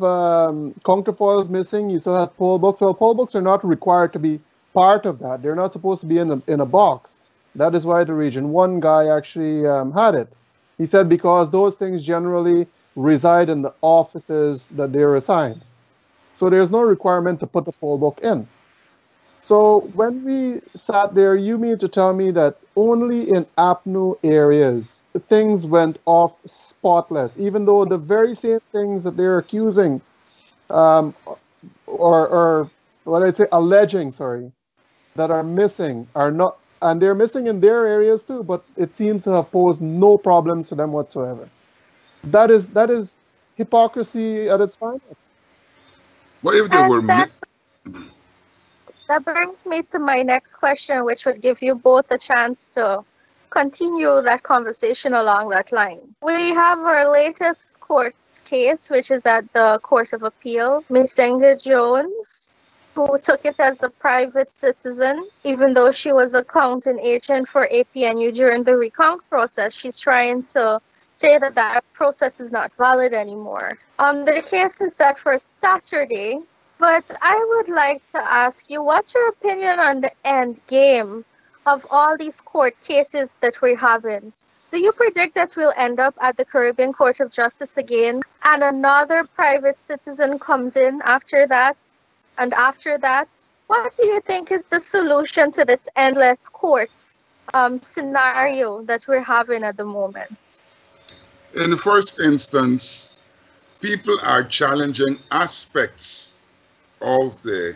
counterfoils missing, you still have poll books. Well, poll books are not required to be part of that. They're not supposed to be in a box. That is why the Region 1 guy actually had it. He said because those things generally reside in the offices that they're assigned. So there's no requirement to put the poll book in. So when we sat there, you mean to tell me that only in APNU areas, things went off spotless, even though the very same things that they're accusing, or what I'd say, alleging, that are missing are not, and they're missing in their areas too, but it seems to have posed no problems to them whatsoever. That is hypocrisy at its finest. What if they And were... that brings me to my next question, which would give you both a chance to continue that conversation along that line. We have our latest court case, which is at the Court of Appeal. Miss Inga Jones, who took it as a private citizen, even though she was a counting agent for APNU during the recount process, she's trying to say that that process is not valid anymore. The case is set for Saturday, but I would like to ask you, what's your opinion on the end game of all these court cases that we're having? Do you predict that we'll end up at the Caribbean Court of Justice again, and another private citizen comes in after that? And after that, what do you think is the solution to this endless courts scenario that we're having at the moment? In the first instance, people are challenging aspects of the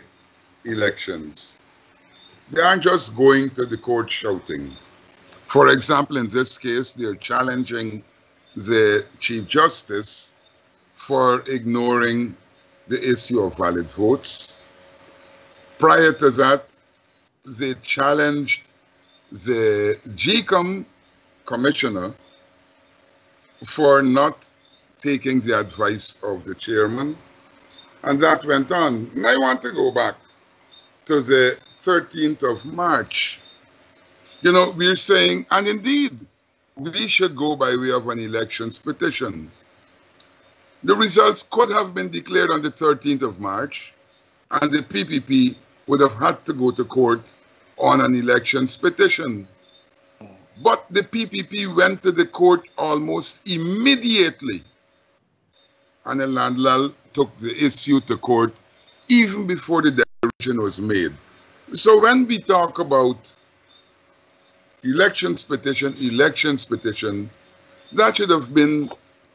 elections. They aren't just going to the court shouting. For example, in this case, they're challenging the Chief Justice for ignoring the issue of valid votes. Prior to that, they challenged the GCOM commissioner for not taking the advice of the chairman, and that went on. And I want to go back to the 13th of March. You know, we're saying, and indeed, we should go by way of an elections petition. The results could have been declared on the 13th of March, and the PPP would have had to go to court on an elections petition. But the PPP went to the court almost immediately, and Elandlal took the issue to court even before the declaration was made. So when we talk about elections petition, that should have been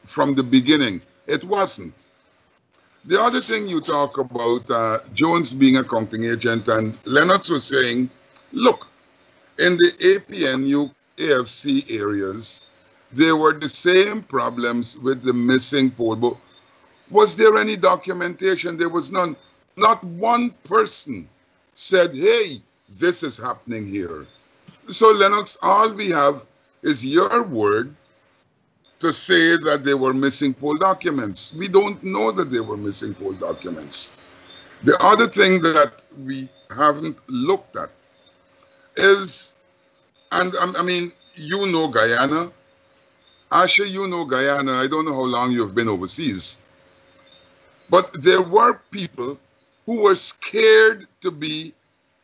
from the beginning. It wasn't. The other thing you talk about, Jones being a counting agent, and Lenox was saying, look, in the APNU-AFC areas, there were the same problems with the missing poll book. Was there any documentation? There was none. Not one person said, hey, this is happening here. So, Lenox, all we have is your word to say that they were missing poll documents. We don't know that they were missing poll documents. The other thing that we haven't looked at is, and I mean, you know Guyana. Asha, you know Guyana. I don't know how long you've been overseas. But there were people who were scared to be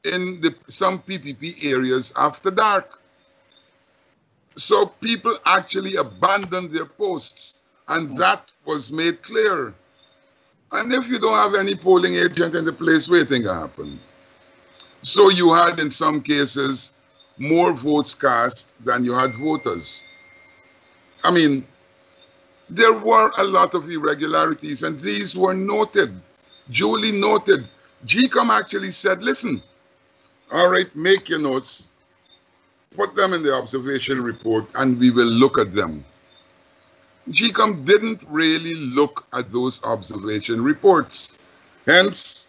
in some PPP areas after dark. So people actually abandoned their posts, and that was made clear. And if you don't have any polling agent in the place, what do you think happened? So you had, in some cases, more votes cast than you had voters. I mean, there were a lot of irregularities, and these were noted, duly noted. GCOM actually said, listen, all right, make your notes, put them in the observation report, and we will look at them. GCOM didn't really look at those observation reports. Hence,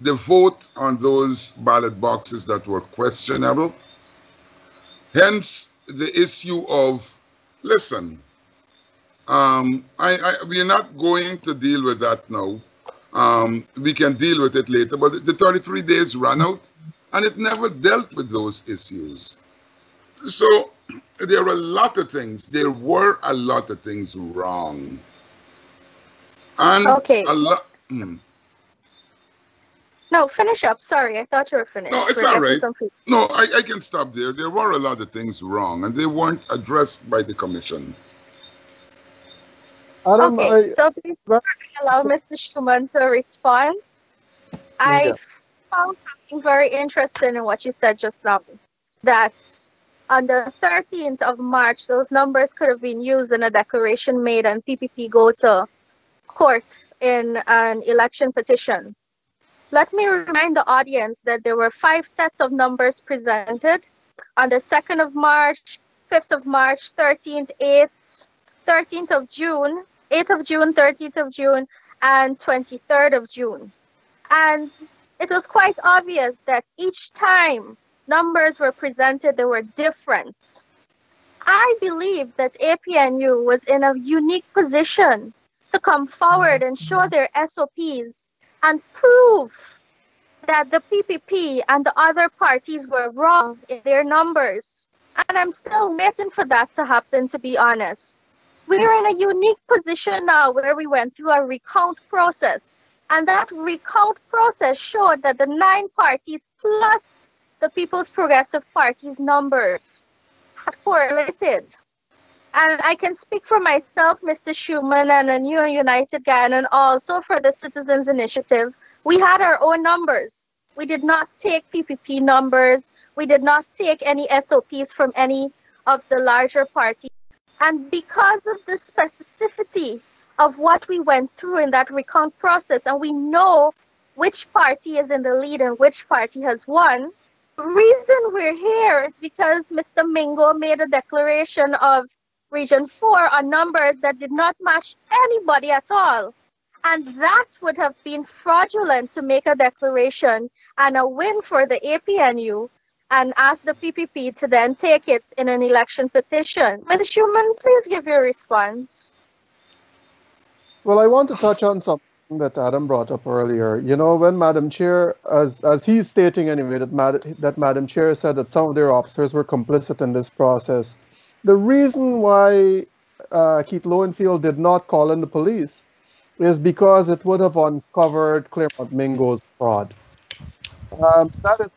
the vote on those ballot boxes that were questionable. Hence, the issue of, listen, we are not going to deal with that now. We can deal with it later, but the 33 days ran out, and it never dealt with those issues. So there are a lot of things. There were a lot of things wrong. And okay. a lot. No, finish up. Sorry, I thought you were finished. No, it's all right. No, I can stop there. There were a lot of things wrong, and they weren't addressed by the commission. Adam, okay, so please allow Mr. Shuman to respond. I found something very interesting in what you said just now, that on the 13th of March, those numbers could have been used in a declaration made and PPP go to court in an election petition. Let me remind the audience that there were 5 sets of numbers presented on the 2nd of March, 5th of March, 13th, 8th, 13th of June, 8th of June, 30th of June, and 23rd of June. And it was quite obvious that each time numbers were presented, they were different. I believe that APNU was in a unique position to come forward and show their SOPs and prove that the PPP and the other parties were wrong in their numbers. And I'm still waiting for that to happen, to be honest. We're in a unique position now where we went through a recount process. And that recount process showed that the 9 parties plus the People's Progressive Party's numbers had correlated. And I can speak for myself, Mr. Shuman, and the New United Guyana, and also for the Citizens Initiative. We had our own numbers. We did not take PPP numbers. We did not take any SOPs from any of the larger parties. And because of the specificity of what we went through in that recount process, and we know which party is in the lead and which party has won, the reason we're here is because Mr. Mingo made a declaration of Region 4 on numbers that did not match anybody at all. And that would have been fraudulent to make a declaration and a win for the APNU and ask the PPP to then take it in an election petition. Mr. Shuman, please give your response. Well, I want to touch on something that Adam brought up earlier. You know, when Madam Chair, as he's stating anyway, that Madam Chair said that some of their officers were complicit in this process. The reason why Keith Lowenfield did not call in the police is because it would have uncovered Claremont Mingo's fraud. That is,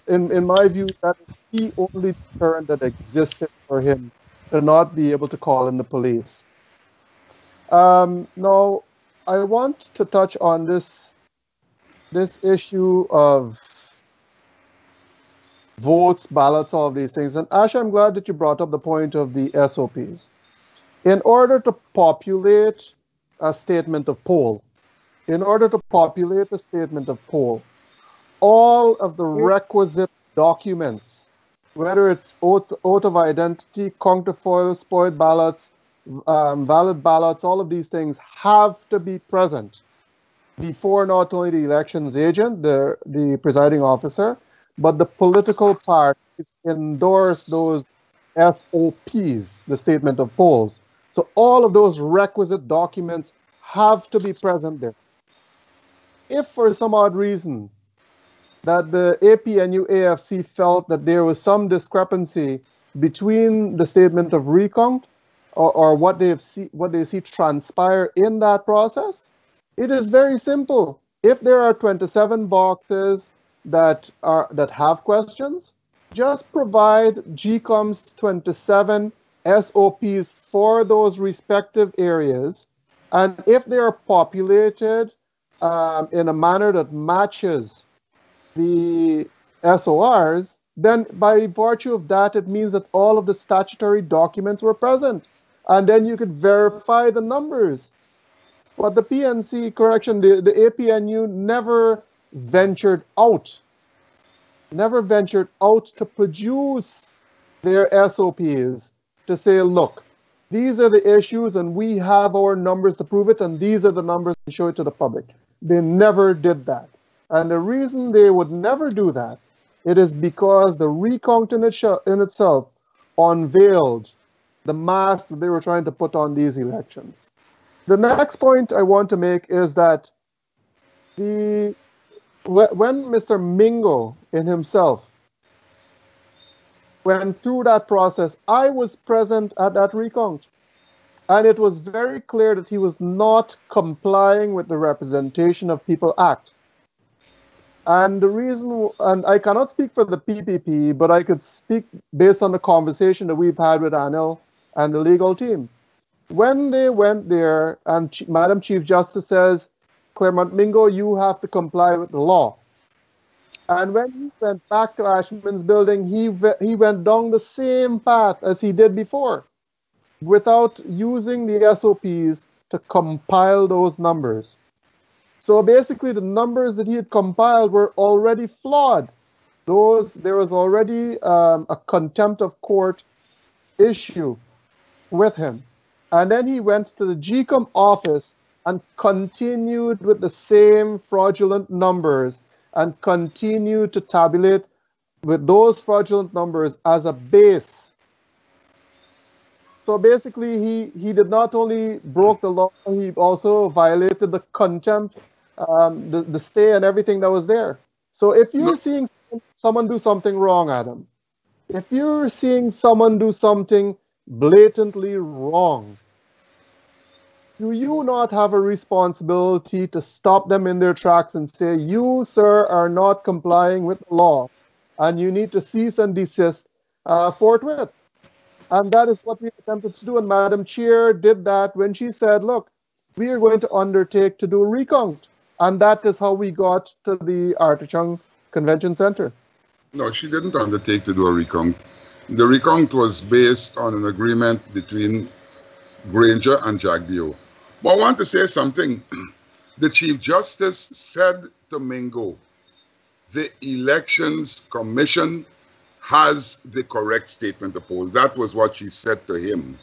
in my view, that is the only deterrent that existed for him to not be able to call in the police. Now, I want to touch on this issue of votes, ballots, all of these things. And Asha, I'm glad that you brought up the point of the SOPs. In order to populate a statement of poll, all of the requisite documents, whether it's oath of identity, counterfoil, spoiled ballots, valid ballots, all of these things have to be present before not only the elections agent, the presiding officer, but the political parties endorse those SOPs, the statement of polls. So all of those requisite documents have to be present there. If for some odd reason that the APNU-AFC felt that there was some discrepancy between the statement of recount or what they see transpire in that process, it is very simple. If there are 27 boxes that have questions, just provide GCOM's 27 SOPs for those respective areas, and if they are populated in a manner that matches the SORs, then by virtue of that, it means that all of the statutory documents were present, and then you could verify the numbers. But the PNC, the APNU never ventured out to produce their SOPs to say, look, these are the issues and we have our numbers to prove it, and these are the numbers to show it to the public. They never did that. And the reason they would never do that, it is because the recount in itself unveiled the mask that they were trying to put on these elections. The next point I want to make is that when Mr. Mingo in himself went through that process, I was present at that recount. And it was very clear that he was not complying with the Representation of People Act. And the reason, and I cannot speak for the PPP, but I could speak based on the conversation that we've had with Anil and the legal team. When they went there and Madam Chief Justice says, Claremont Mingo, you have to comply with the law. And when he went back to Ashman's building, he went down the same path as he did before, without using the SOPs to compile those numbers. So basically, the numbers that he had compiled were already flawed. There was already a contempt of court issue with him. And then he went to the GCOM office and continued with the same fraudulent numbers and continued to tabulate with those fraudulent numbers as a base. So basically, he did not only broke the law, he also violated the contempt, the stay and everything that was there. So if you're seeing someone do something wrong, Adam, if you're seeing someone do something blatantly wrong, do you not have a responsibility to stop them in their tracks and say, you, sir, are not complying with the law, and you need to cease and desist forthwith? And that is what we attempted to do. And Madam Chair did that when she said, look, we are going to undertake to do a recount. And that is how we got to the Artichung Convention Center. No, she didn't undertake to do a recount. The recount was based on an agreement between Granger and Jagdeo. But I want to say something. The Chief Justice said to Mingo, the Elections Commission has the correct statement of poll. That was what she said to him.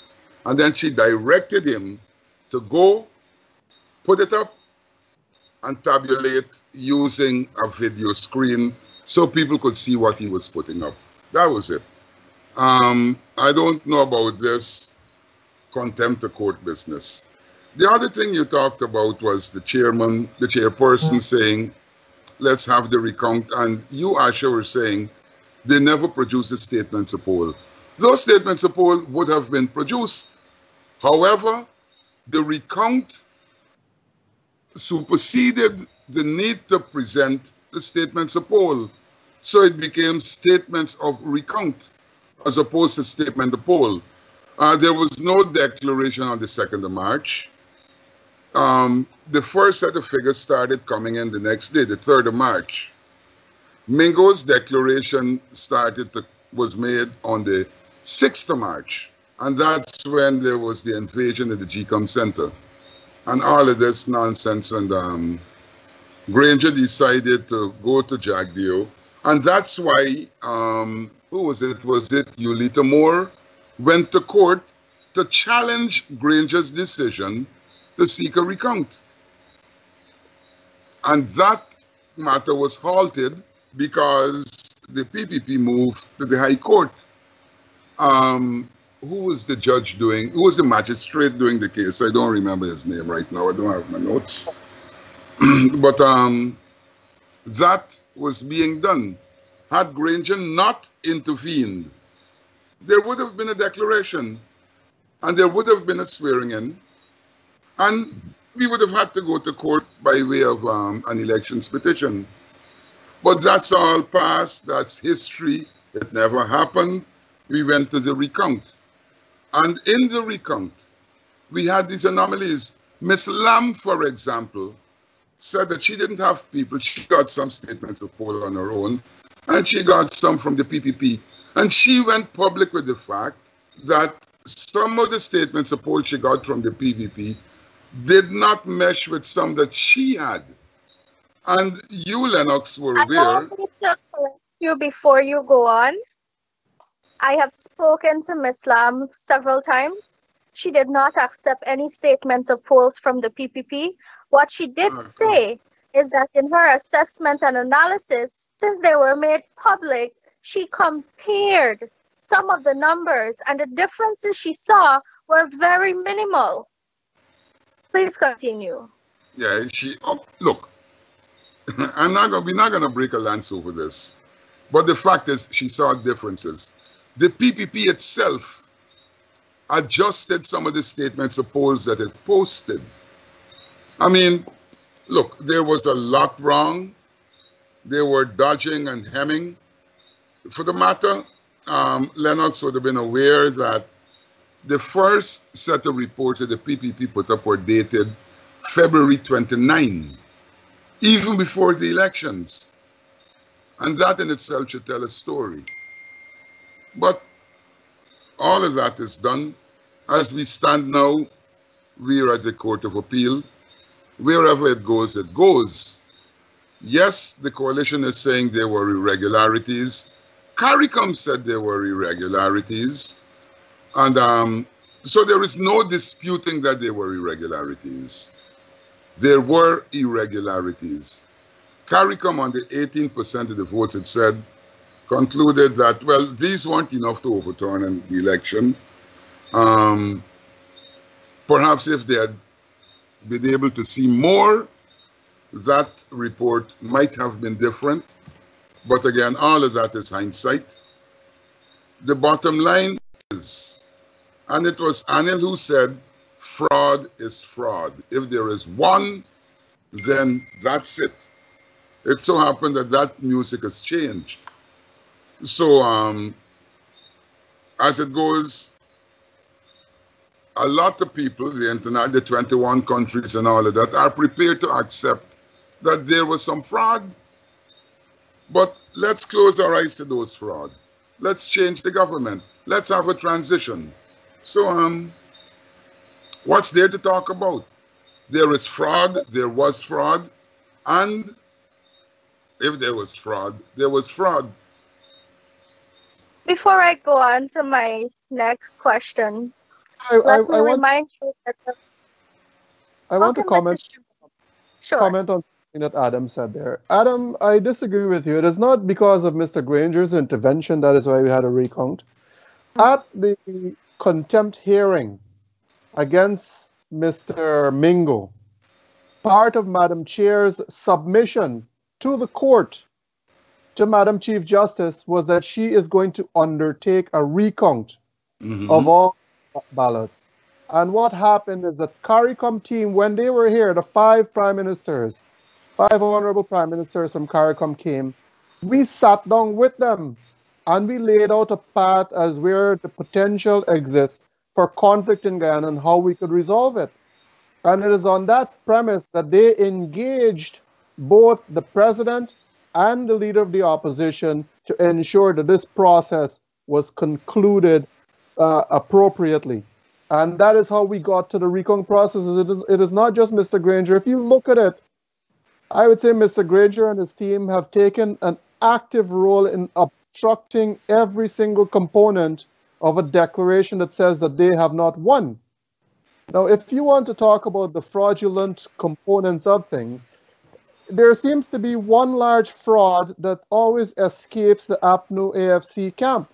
And then she directed him to go, put it up, and tabulate using a video screen so people could see what he was putting up. That was it. I don't know about this contempt of court business. The other thing you talked about was the chairperson saying, let's have the recount. And you, Asha, were saying they never produced the statements of poll. Those statements of poll would have been produced. However, the recount superseded the need to present the statements of poll. So it became statements of recount as opposed to statement of poll. There was no declaration on the 2nd of March. The first set of figures started coming in the next day, the 3rd of March. Mingo's declaration was made on the 6th of March. And that's when there was the invasion of the GCOM Center. And all of this nonsense. And Granger decided to go to Jagdeo. And that's why, who was it? Was it Yulita Moore? Went to court to challenge Granger's decision to seek a recount. And that matter was halted because the PPP moved to the High Court. Who was the judge doing? Who was the magistrate doing the case? I don't remember his name right now. I don't have my notes. But that was being done. Had Granger not intervened, there would have been a declaration and there would have been a swearing in, and we would have had to go to court by way of an elections petition. But that's all past, that's history, it never happened. We went to the recount. And in the recount, we had these anomalies. Miss Lam, for example, said that she didn't have people. She got some statements of poll on her own, and she got some from the PPP. And she went public with the fact that some of the statements of poll she got from the PPP did not mesh with some that she had. And you, Lenox, were aware. I want to correct you before you go on. I have spoken to Ms. Lam several times. She did not accept any statements of polls from the PPP. What she did say is that in her assessment and analysis, since they were made public, she compared some of the numbers, and the differences she saw were very minimal. Please continue. Yeah, look, we're not going to break a lance over this, but the fact is she saw differences. The PPP itself adjusted some of the statements of polls that it posted. I mean, look, there was a lot wrong. They were dodging and hemming. For the matter, Lenox would have been aware that the first set of reports that the PPP put up were dated February 29, even before the elections. And that in itself should tell a story. But all of that is done. As we stand now, we are at the Court of Appeal. Wherever it goes, it goes. Yes, the coalition is saying there were irregularities. CARICOM said there were irregularities. And So there is no disputing that there were irregularities. There were irregularities. CARICOM, on the 18% of the votes, it said, concluded that, well, these weren't enough to overturn the election. Perhaps if they had been able to see more, that report might have been different. But again, all of that is hindsight. The bottom line is, and it was Anil who said, fraud is fraud. If there is one, then that's it. It so happened that that music has changed. So, as it goes, a lot of people, the 21 countries and all of that, are prepared to accept that there was some fraud. But let's close our eyes to those fraud. Let's change the government. Let's have a transition. So, what's there to talk about? There is fraud, there was fraud, and if there was fraud, there was fraud. Before I go on to my next question, let me remind you that I want to comment Sure. comment on something that Adam said there. Adam, I disagree with you. It is not because of Mr. Granger's intervention that is why we had a recount. At the contempt hearing against Mr. Mingo, part of Madam Chair's submission to the court, to Madam Chief Justice, was that she is going to undertake a recount of all ballots. And what happened is that CARICOM team, when they were here, the five honorable prime ministers from CARICOM came, we sat down with them and we laid out a path as where the potential exists for conflict in Guyana and how we could resolve it. And it is on that premise that they engaged both the president and the leader of the opposition to ensure that this process was concluded appropriately. And that is how we got to the recount process. It is not just Mr. Granger. If you look at it, I would say Mr. Granger and his team have taken an active role in obstructing every single component of a declaration that says that they have not won. Now, if you want to talk about the fraudulent components of things, there seems to be one large fraud that always escapes the APNU-AFC camp.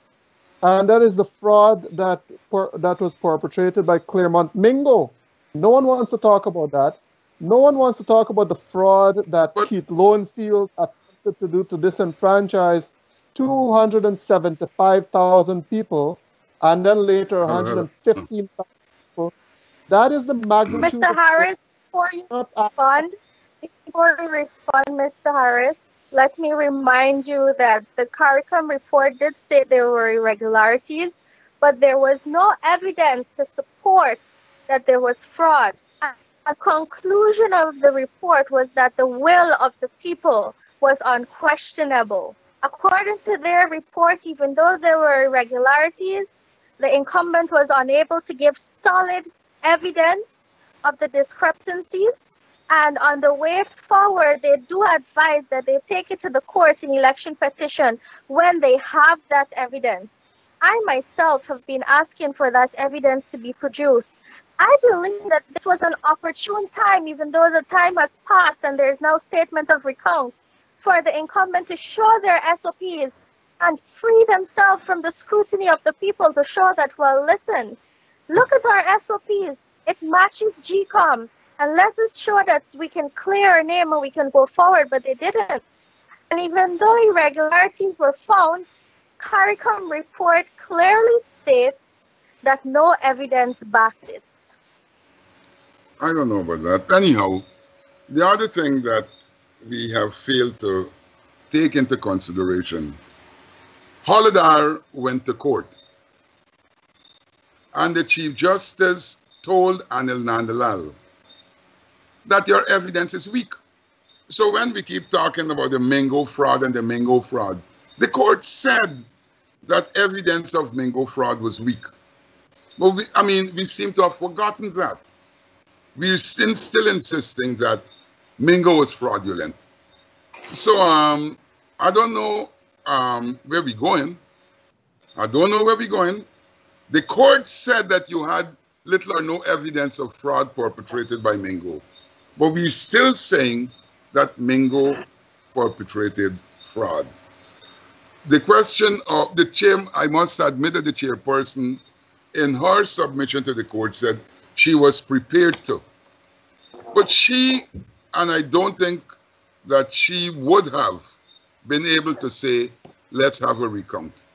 And that is the fraud that was perpetrated by Claremont Mingo. No one wants to talk about that. No one wants to talk about the fraud that Keith Lowenfield attempted to do to disenfranchise 275,000 people, and then later 115,000 people. That is the magnitude. Mr. Harris, before you respond, Mr. Harris, let me remind you that the CARICOM report did say there were irregularities, but there was no evidence to support that there was fraud. A conclusion of the report was that the will of the people was unquestionable. According to their report, even though there were irregularities, the incumbent was unable to give solid evidence of the discrepancies. And on the way forward, they do advise that they take it to the court in election petition when they have that evidence. I myself have been asking for that evidence to be produced. I believe that this was an opportune time, even though the time has passed and there is no statement of recount, for the incumbent to show their SOPs and free themselves from the scrutiny of the people to show that, well, listen, look at our SOPs. It matches GCOM. And let us show that we can clear our name and we can go forward, but they didn't. And even though irregularities were found, CARICOM report clearly states that no evidence backed it. I don't know about that. Anyhow, the other thing that we have failed to take into consideration, Holidar went to court, and the Chief Justice told Anil Nandalal that your evidence is weak. So when we keep talking about the Mingo fraud and the Mingo fraud, the court said that evidence of Mingo fraud was weak. But we seem to have forgotten that. We're still insisting that Mingo was fraudulent. So I don't know where we're going. I don't know where we're going. The court said that you had little or no evidence of fraud perpetrated by Mingo. But we're still saying that Mingo perpetrated fraud. The question of the chair, I must admit that the chairperson in her submission to the court said she was prepared to. But she, and I don't think that she would have been able to say, let's have a recount.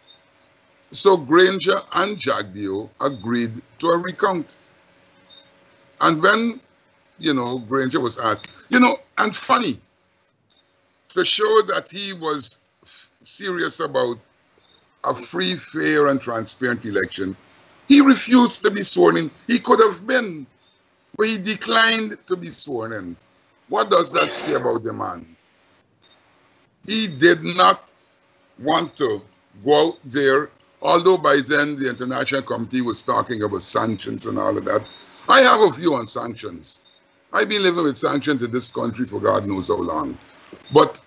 So Granger and Jagdeo agreed to a recount. And when, Granger was asked, and funny, to show that he was serious about a free, fair, and transparent election, he refused to be sworn in. He could have been, but he declined to be sworn in. What does that say about the man? He did not want to go out there, although by then the International Committee was talking about sanctions and all of that. I have a view on sanctions. I've been living with sanctions in this country for God knows how long. But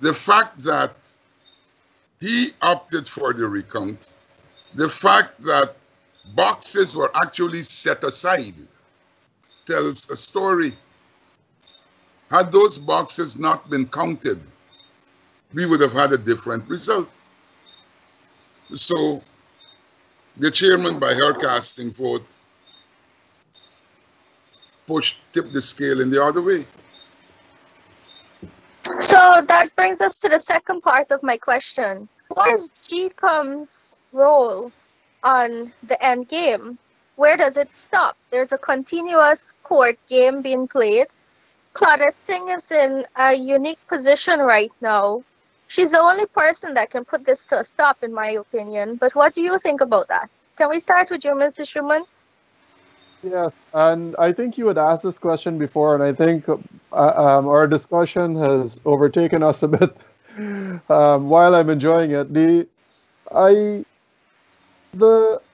the fact that he opted for the recount, the fact that boxes were actually set aside, tells a story. Had those boxes not been counted, we would have had a different result. So the chairman, by her casting vote, tipped the scale in the other way. So that brings us to the second part of my question. What is GCOM's role on the end game? Where does it stop? There's a continuous court game being played. Claudette Singh is in a unique position right now. She's the only person that can put this to a stop, in my opinion. But what do you think about that? Can we start with you, Mr. Shuman? Yes, and I think you had asked this question before, and I think our discussion has overtaken us a bit while I'm enjoying it. The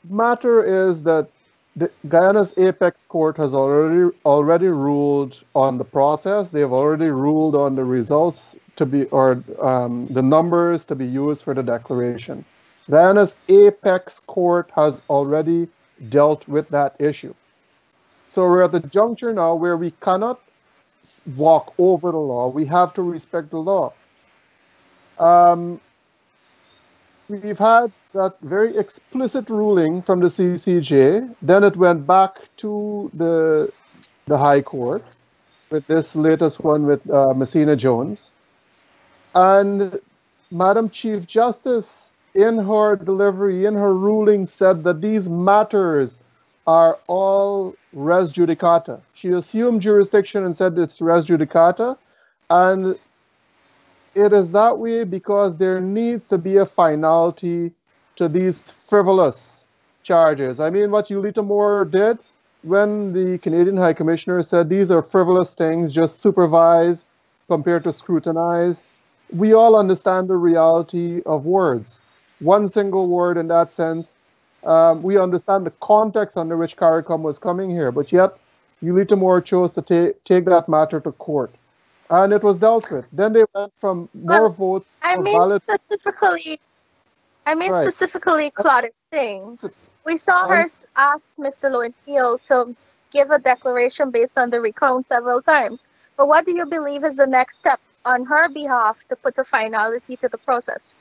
matter is that Guyana's apex court has already ruled on the process. They have already ruled on the results to be, or the numbers to be used for the declaration. Guyana's apex court has already dealt with that issue. So we're at the juncture now where we cannot walk over the law. We have to respect the law. We've had that very explicit ruling from the CCJ. Then it went back to the High Court with this latest one with Messina Jones. And Madam Chief Justice, in her delivery, in her ruling, said that these matters are all res judicata. She assumed jurisdiction and said it's res judicata. And it is that way because there needs to be a finality to these frivolous charges. I mean, what Yulita Moore did when the Canadian High Commissioner said these are frivolous things, just supervise compared to scrutinize. We all understand the reality of words. One single word in that sense. We understand the context under which CARICOM was coming here, but yet Yulita Moore chose to take that matter to court. And it was dealt with. Then they went from more votes. Specifically Claudette Singh. We saw her ask Mr. Lowenfield to give a declaration based on the recount several times. But what do you believe is the next step on her behalf to put a finality to the process?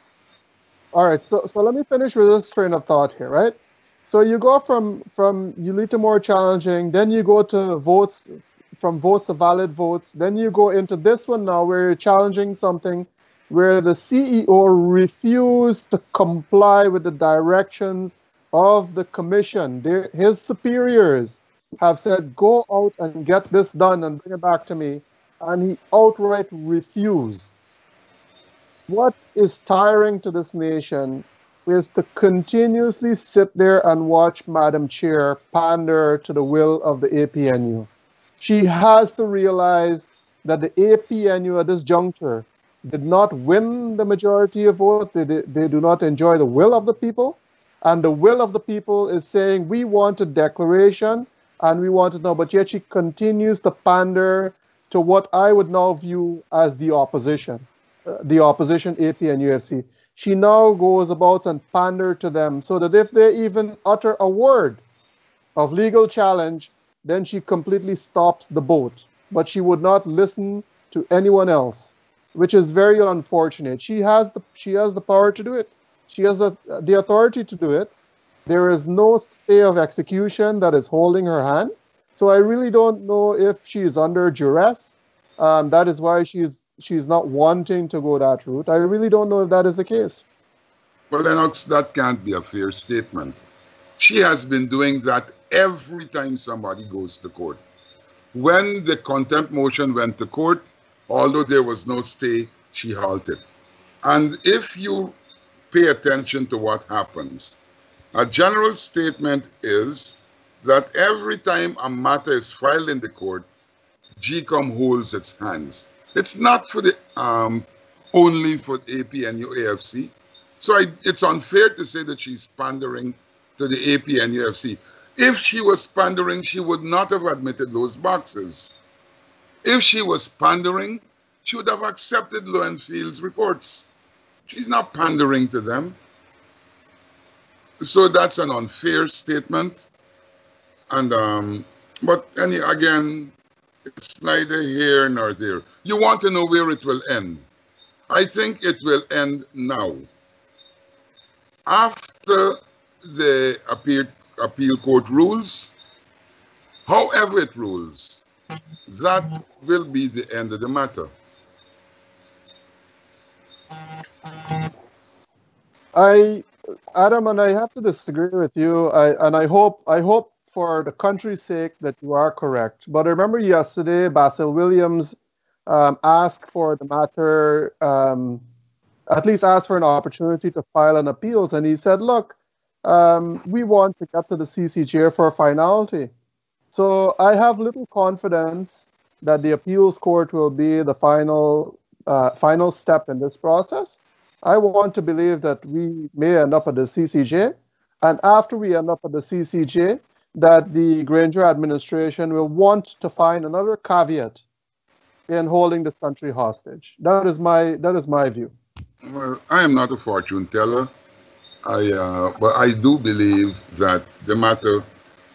All right, so let me finish with this train of thought here, right? So you go from Yulita Moore challenging, then you go to votes, from votes to valid votes, then you go into this one now where you're challenging something where the CEO refused to comply with the directions of the commission. His superiors have said, go out and get this done and bring it back to me, and he outright refused. What is tiring to this nation is to continuously sit there and watch Madam Chair pander to the will of the APNU. She has to realize that the APNU at this juncture did not win the majority of votes. They do not enjoy the will of the people. And the will of the people is saying, we want a declaration and we want to know. But yet she continues to pander to what I would now view as the opposition APNU-AFC. She now goes about and pander to them so that if they even utter a word of legal challenge, then she completely stops the boat. But she would not listen to anyone else, which is very unfortunate. She has the power to do it. She has the authority to do it. There is no stay of execution that is holding her hand. So I really don't know if she's under duress. That is why she's not wanting to go that route. I really don't know if that is the case. Well, Lenox, that can't be a fair statement. She has been doing that every time somebody goes to court. When the contempt motion went to court, although there was no stay, she halted. And if you pay attention to what happens, a general statement is that every time a matter is filed in the court, GCOM holds its hands. It's not for the only for APNU-AFC. So it's unfair to say that she's pandering to the APNU-AFC. If she was pandering, she would not have admitted those boxes. If she was pandering, she would have accepted Lowenfield's reports. She's not pandering to them. So that's an unfair statement. And but again, it's neither here nor there. You want to know where it will end. I think it will end now. After the appeal court rules, however it rules, that will be the end of the matter. Adam, and I have to disagree with you. I hope for the country's sake that you are correct. But I remember yesterday, Basil Williams asked for the matter, at least asked for an opportunity to file an appeals, and he said, "Look, we want to get to the CCJ for finality." So I have little confidence that the appeals court will be the final step in this process. I want to believe that we may end up at the CCJ, and after we end up at the CCJ, that the Granger administration will want to find another caveat in holding this country hostage. That is my view. Well, I am not a fortune teller. But I do believe that the matter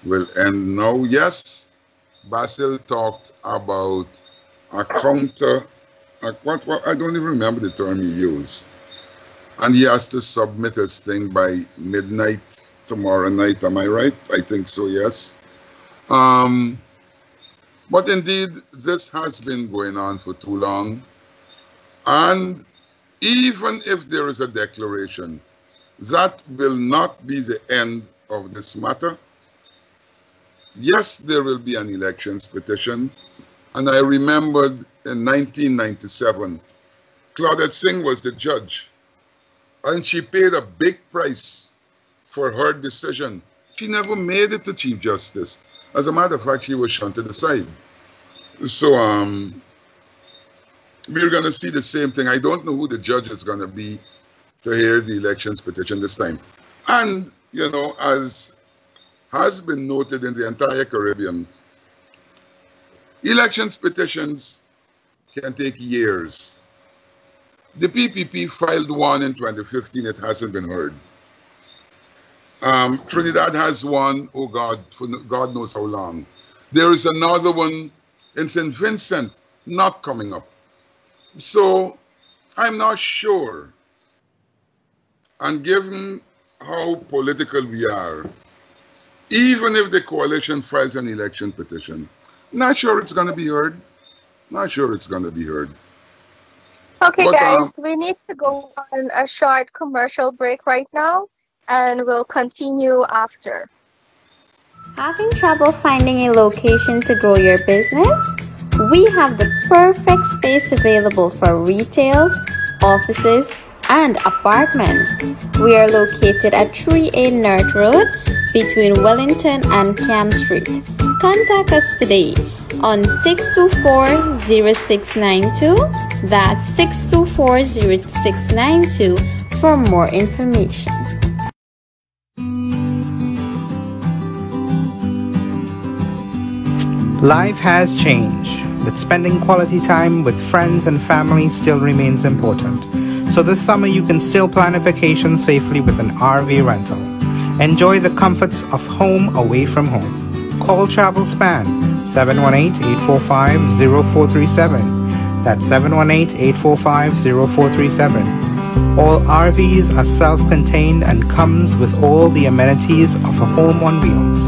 will end now. Yes, Basil talked about a counter, what I don't even remember the term he used. And he has to submit his thing by midnight tomorrow night. Am I right? I think so, yes. But indeed, this has been going on for too long. And even if there is a declaration, that will not be the end of this matter. Yes, there will be an elections petition. And I remembered in 1997, Claudette Singh was the judge. And she paid a big price for her decision. She never made it to Chief Justice. As a matter of fact, she was shunted aside. So we're going to see the same thing. I don't know who the judge is going to be to hear the elections petition this time. And, you know, as has been noted in the entire Caribbean, elections petitions can take years. The PPP filed one in 2015. It hasn't been heard. Trinidad has one, oh God, for God knows how long. There is another one in St. Vincent, not coming up. So I'm not sure. And given how political we are, even if the coalition files an election petition, not sure it's going to be heard. Not sure it's going to be heard. Okay, but, guys, we need to go on a short commercial break right now, and we'll continue after. Having trouble finding a location to grow your business? We have the perfect space available for retails, offices, and apartments. We are located at 3A North Road between Wellington and Cam Street. Contact us today on 624-0692. That's 624-0692 for more information. Life has changed, but spending quality time with friends and family still remains important. So this summer you can still plan a vacation safely with an RV rental. Enjoy the comforts of home away from home. Call Travel Span 718-845-0437. That's 718-845-0437. All RVs are self-contained and comes with all the amenities of a home on wheels.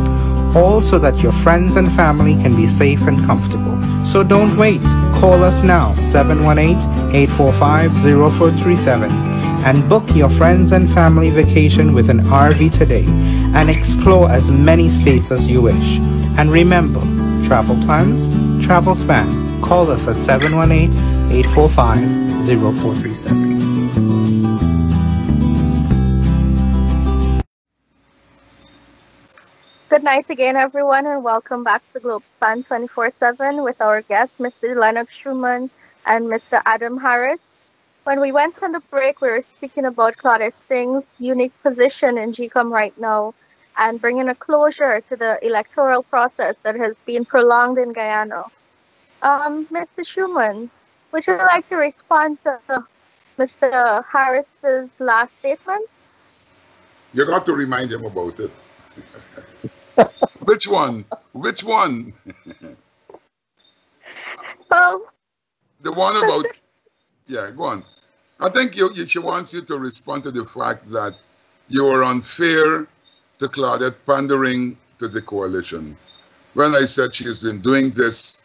All so that your friends and family can be safe and comfortable. So don't wait. Call us now, 718-845-0437, and book your friends and family vacation with an RV today and explore as many states as you wish. And remember, travel plans, travel span. Call us at 718-845-0437. Good night again, everyone, and welcome back to Globepan 24/7 with our guests, Mr. Lenox Shuman and Mr. Adam Harris. When we went on the break, we were speaking about Claudette Singh's unique position in GCOM right now and bringing a closure to the electoral process that has been prolonged in Guyana. Mr. Shuman, would you like to respond to Mr. Harris's last statement? You got to remind him about it. Which one? Which one? Well, the one about, yeah, go on. I think she wants you to respond to the fact that you were unfair to Claudette pandering to the coalition. When I said she has been doing this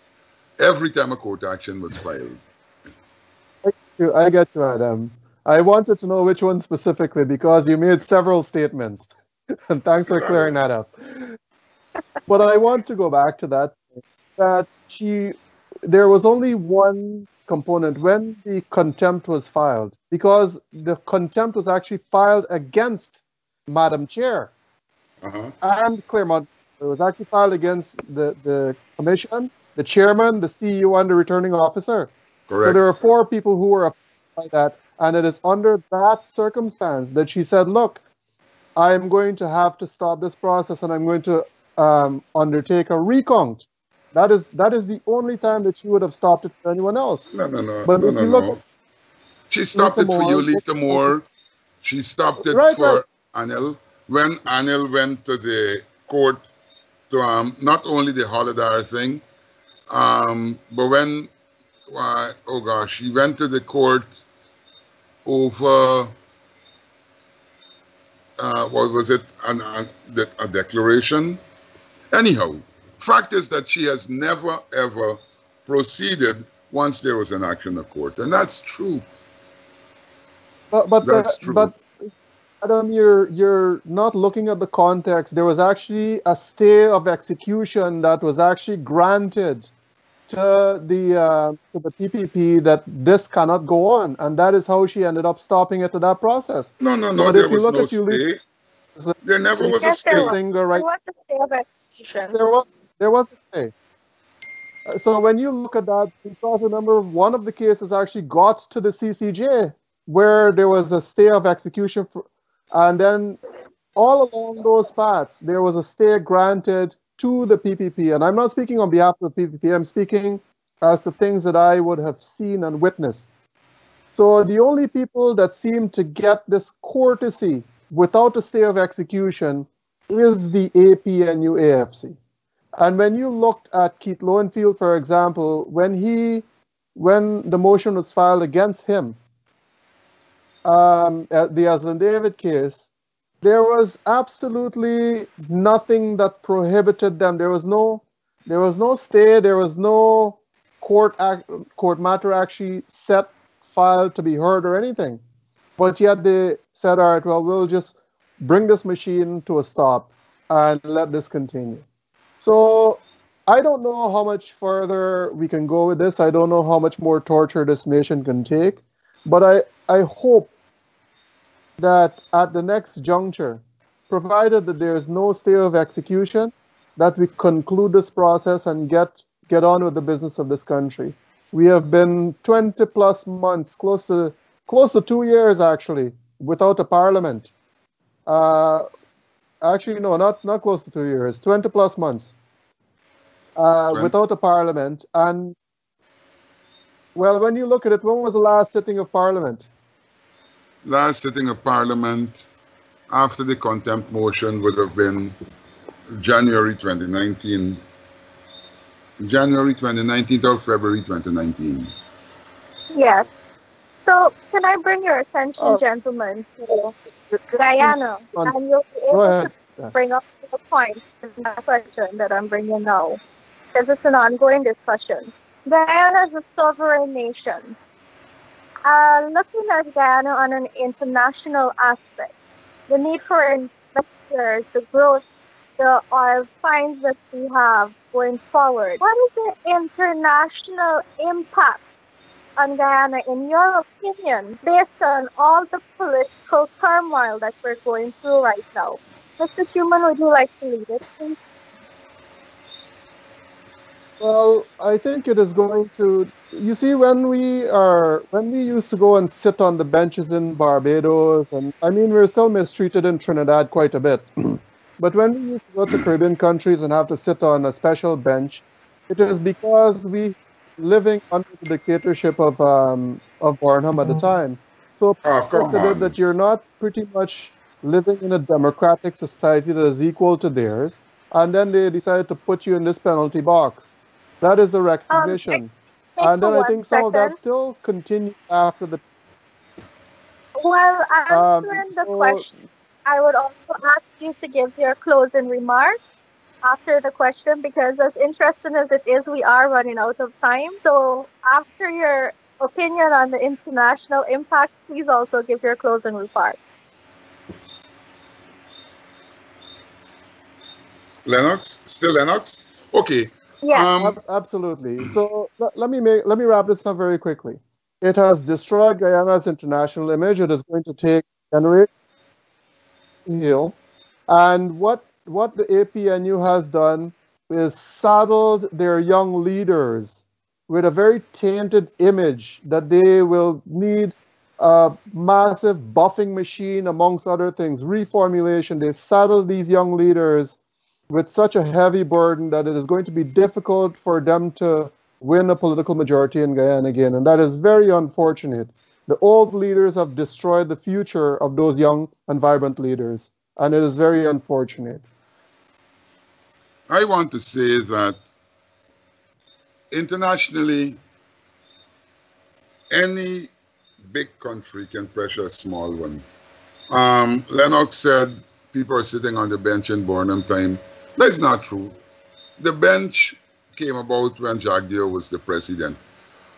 every time a court action was filed. I get you, Adam. I wanted to know which one specifically because you made several statements. And thanks for clearing that up. But I want to go back to that there was only one component when the contempt was filed, because the contempt was actually filed against Madam Chair and Claremont. It was actually filed against the commission, the chairman, the CEO, and the returning officer. Correct. So there are 4 people who were affected by that, and it is under that circumstance that she said, look, I'm going to have to stop this process and I'm going to undertake a recount. That is the only time that she would have stopped it for anyone else. No. But if you look, she stopped it for you, Lita Moore. She stopped it for Anil. When Anil went to the court to not only the Holidar thing, but when, he went to the court over, what was it, a declaration? Anyhow, fact is that she has never, ever proceeded once there was an action of court. And that's true. That's true. But Adam, you're not looking at the context. There was actually a stay of execution that was actually granted to the PPP that this cannot go on, and that is how she ended up stopping it to that process. No. There was no stay. There never was a stay. There was a stay of execution. There was a stay. So when you look at that, because remember, one of the cases actually got to the CCJ where there was a stay of execution, and then all along those paths, there was a stay granted to the PPP. And I'm not speaking on behalf of the PPP, I'm speaking as the things that I would have seen and witnessed. So the only people that seem to get this courtesy without a stay of execution is the APNU-AFC. And when you looked at Keith Lowenfield, for example, when the motion was filed against him, at the Aslan David case, there was absolutely nothing that prohibited them. There was no stay. There was no court matter actually set, filed to be heard or anything. But yet they said, all right, well, we'll just bring this machine to a stop and let this continue. So I don't know how much further we can go with this. I don't know how much more torture this nation can take. But I hope that at the next juncture, provided that there is no stay of execution, that we conclude this process and get on with the business of this country. We have been 20 plus months, close to 2 years actually, without a parliament. Actually, no, not close to 2 years, 20 plus months without a parliament. And well, when you look at it, when was the last sitting of parliament? Last sitting of parliament after the contempt motion would have been January 2019. January 2019 or February 2019. Yes. So, can I bring your attention, gentlemen, to Guyana? And you'll be Go able ahead. to bring up the point in that question that I'm bringing now, because it's an ongoing discussion. Guyana is a sovereign nation. Looking at Guyana on an international aspect, the need for investors, the growth, the oil finds that we have going forward. What is the international impact on Guyana, in your opinion, based on all the political turmoil that we're going through right now? Mr. Shuman, would you like to lead it, please? Well, I think it is going to. You see, when we used to go and sit on the benches in Barbados, and I mean, we're still mistreated in Trinidad quite a bit. But when we used to go to Caribbean countries and have to sit on a special bench, it is because we living under the dictatorship of Barnum at the time. So Oh, people come considered that on. you're not pretty much living in a democratic society that is equal to theirs, and then they decided to put you in this penalty box. That is the recognition. Make And for then I 1 think some of that second. still continued after the. While answering the So question, I would also ask you to give your closing remarks after the question, because as interesting as it is, we are running out of time. So after your opinion on the international impact, please also give your closing remarks. Lenox? Still Lenox? Okay. Yes. Absolutely. So let me wrap this up very quickly. It has destroyed Guyana's international image. It is going to take generations to heal. And what the APNU has done is saddled their young leaders with a very tainted image that they will need a massive buffing machine, amongst other things, reformulation. They've saddled these young leaders with such a heavy burden that it is going to be difficult for them to win a political majority in Guyana again. And that is very unfortunate. The old leaders have destroyed the future of those young and vibrant leaders. And it is very unfortunate. I want to say that internationally, any big country can pressure a small one. Lenox said people are sitting on the bench in Barnum time. That's not true. The bench came about when Jacques Dior was the president.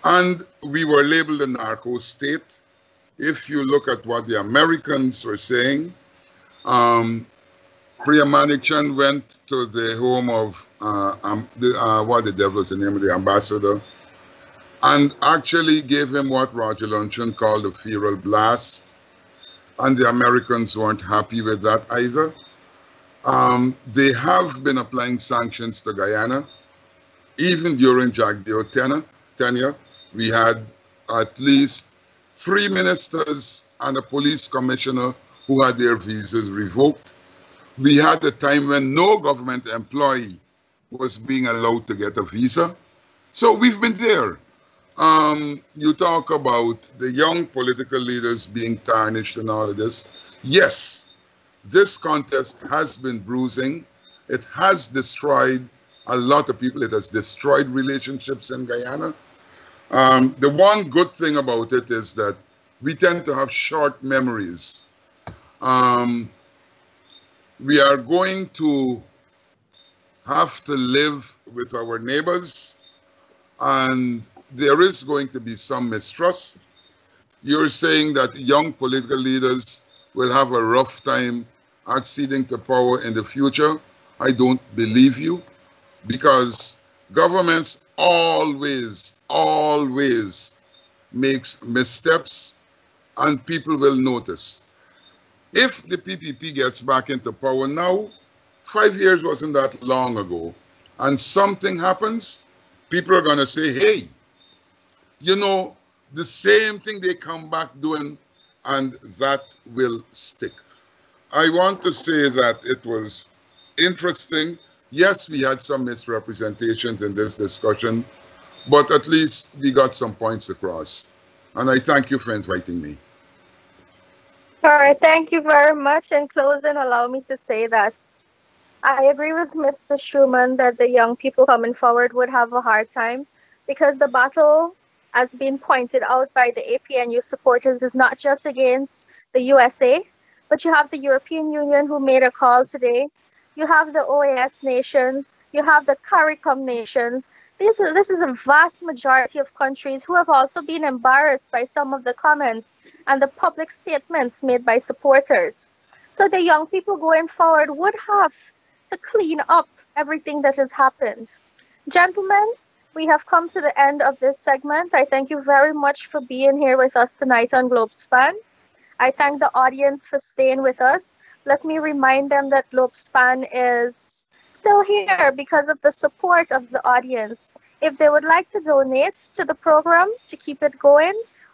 And we were labeled a narco state. If you look at what the Americans were saying, Priya Manichan went to the home of, what the devil is the name of the ambassador, and actually gave him what Roger Luncheon called a feral blast. And the Americans weren't happy with that either. They have been applying sanctions to Guyana. Even during Jacques Dior's tenure, we had at least 3 ministers and a police commissioner who had their visas revoked. We had a time when no government employee was being allowed to get a visa. So we've been there. You talk about the young political leaders being tarnished and all of this. Yes, this contest has been bruising. It has destroyed a lot of people. It has destroyed relationships in Guyana. The one good thing about it is that we tend to have short memories. We are going to have to live with our neighbors, and there is going to be some mistrust. You're saying that young political leaders will have a rough time acceding to power in the future. I don't believe you, because governments always makes missteps, and people will notice. If the PPP gets back into power now, 5 years wasn't that long ago, and something happens, people are going to say, hey, you know, the same thing they come back doing, and that will stick. I want to say that it was interesting. Yes, we had some misrepresentations in this discussion, but at least we got some points across. And I thank you for inviting me. All right, thank you very much. In closing, allow me to say that I agree with Mr. Shuman that the young people coming forward would have a hard time because the battle, as being pointed out by the APNU supporters, is not just against the USA, but you have the European Union who made a call today. You have the OAS nations. You have the CARICOM nations. This is a vast majority of countries who have also been embarrassed by some of the comments and the public statements made by supporters. So the young people going forward would have to clean up everything that has happened. Gentlemen, we have come to the end of this segment. I thank you very much for being here with us tonight on Globespan. I thank the audience for staying with us. Let me remind them that Globespan is still here because of the support of the audience. If they would like to donate to the program to keep it going,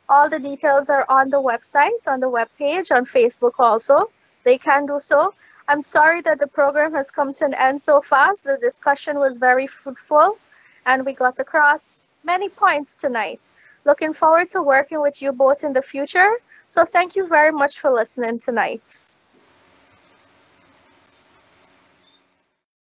all the details are on the website, on the webpage, on Facebook also. They can do so. I'm sorry that the program has come to an end so fast. The discussion was very fruitful and we got across many points tonight. Looking forward to working with you both in the future. So thank you very much for listening tonight.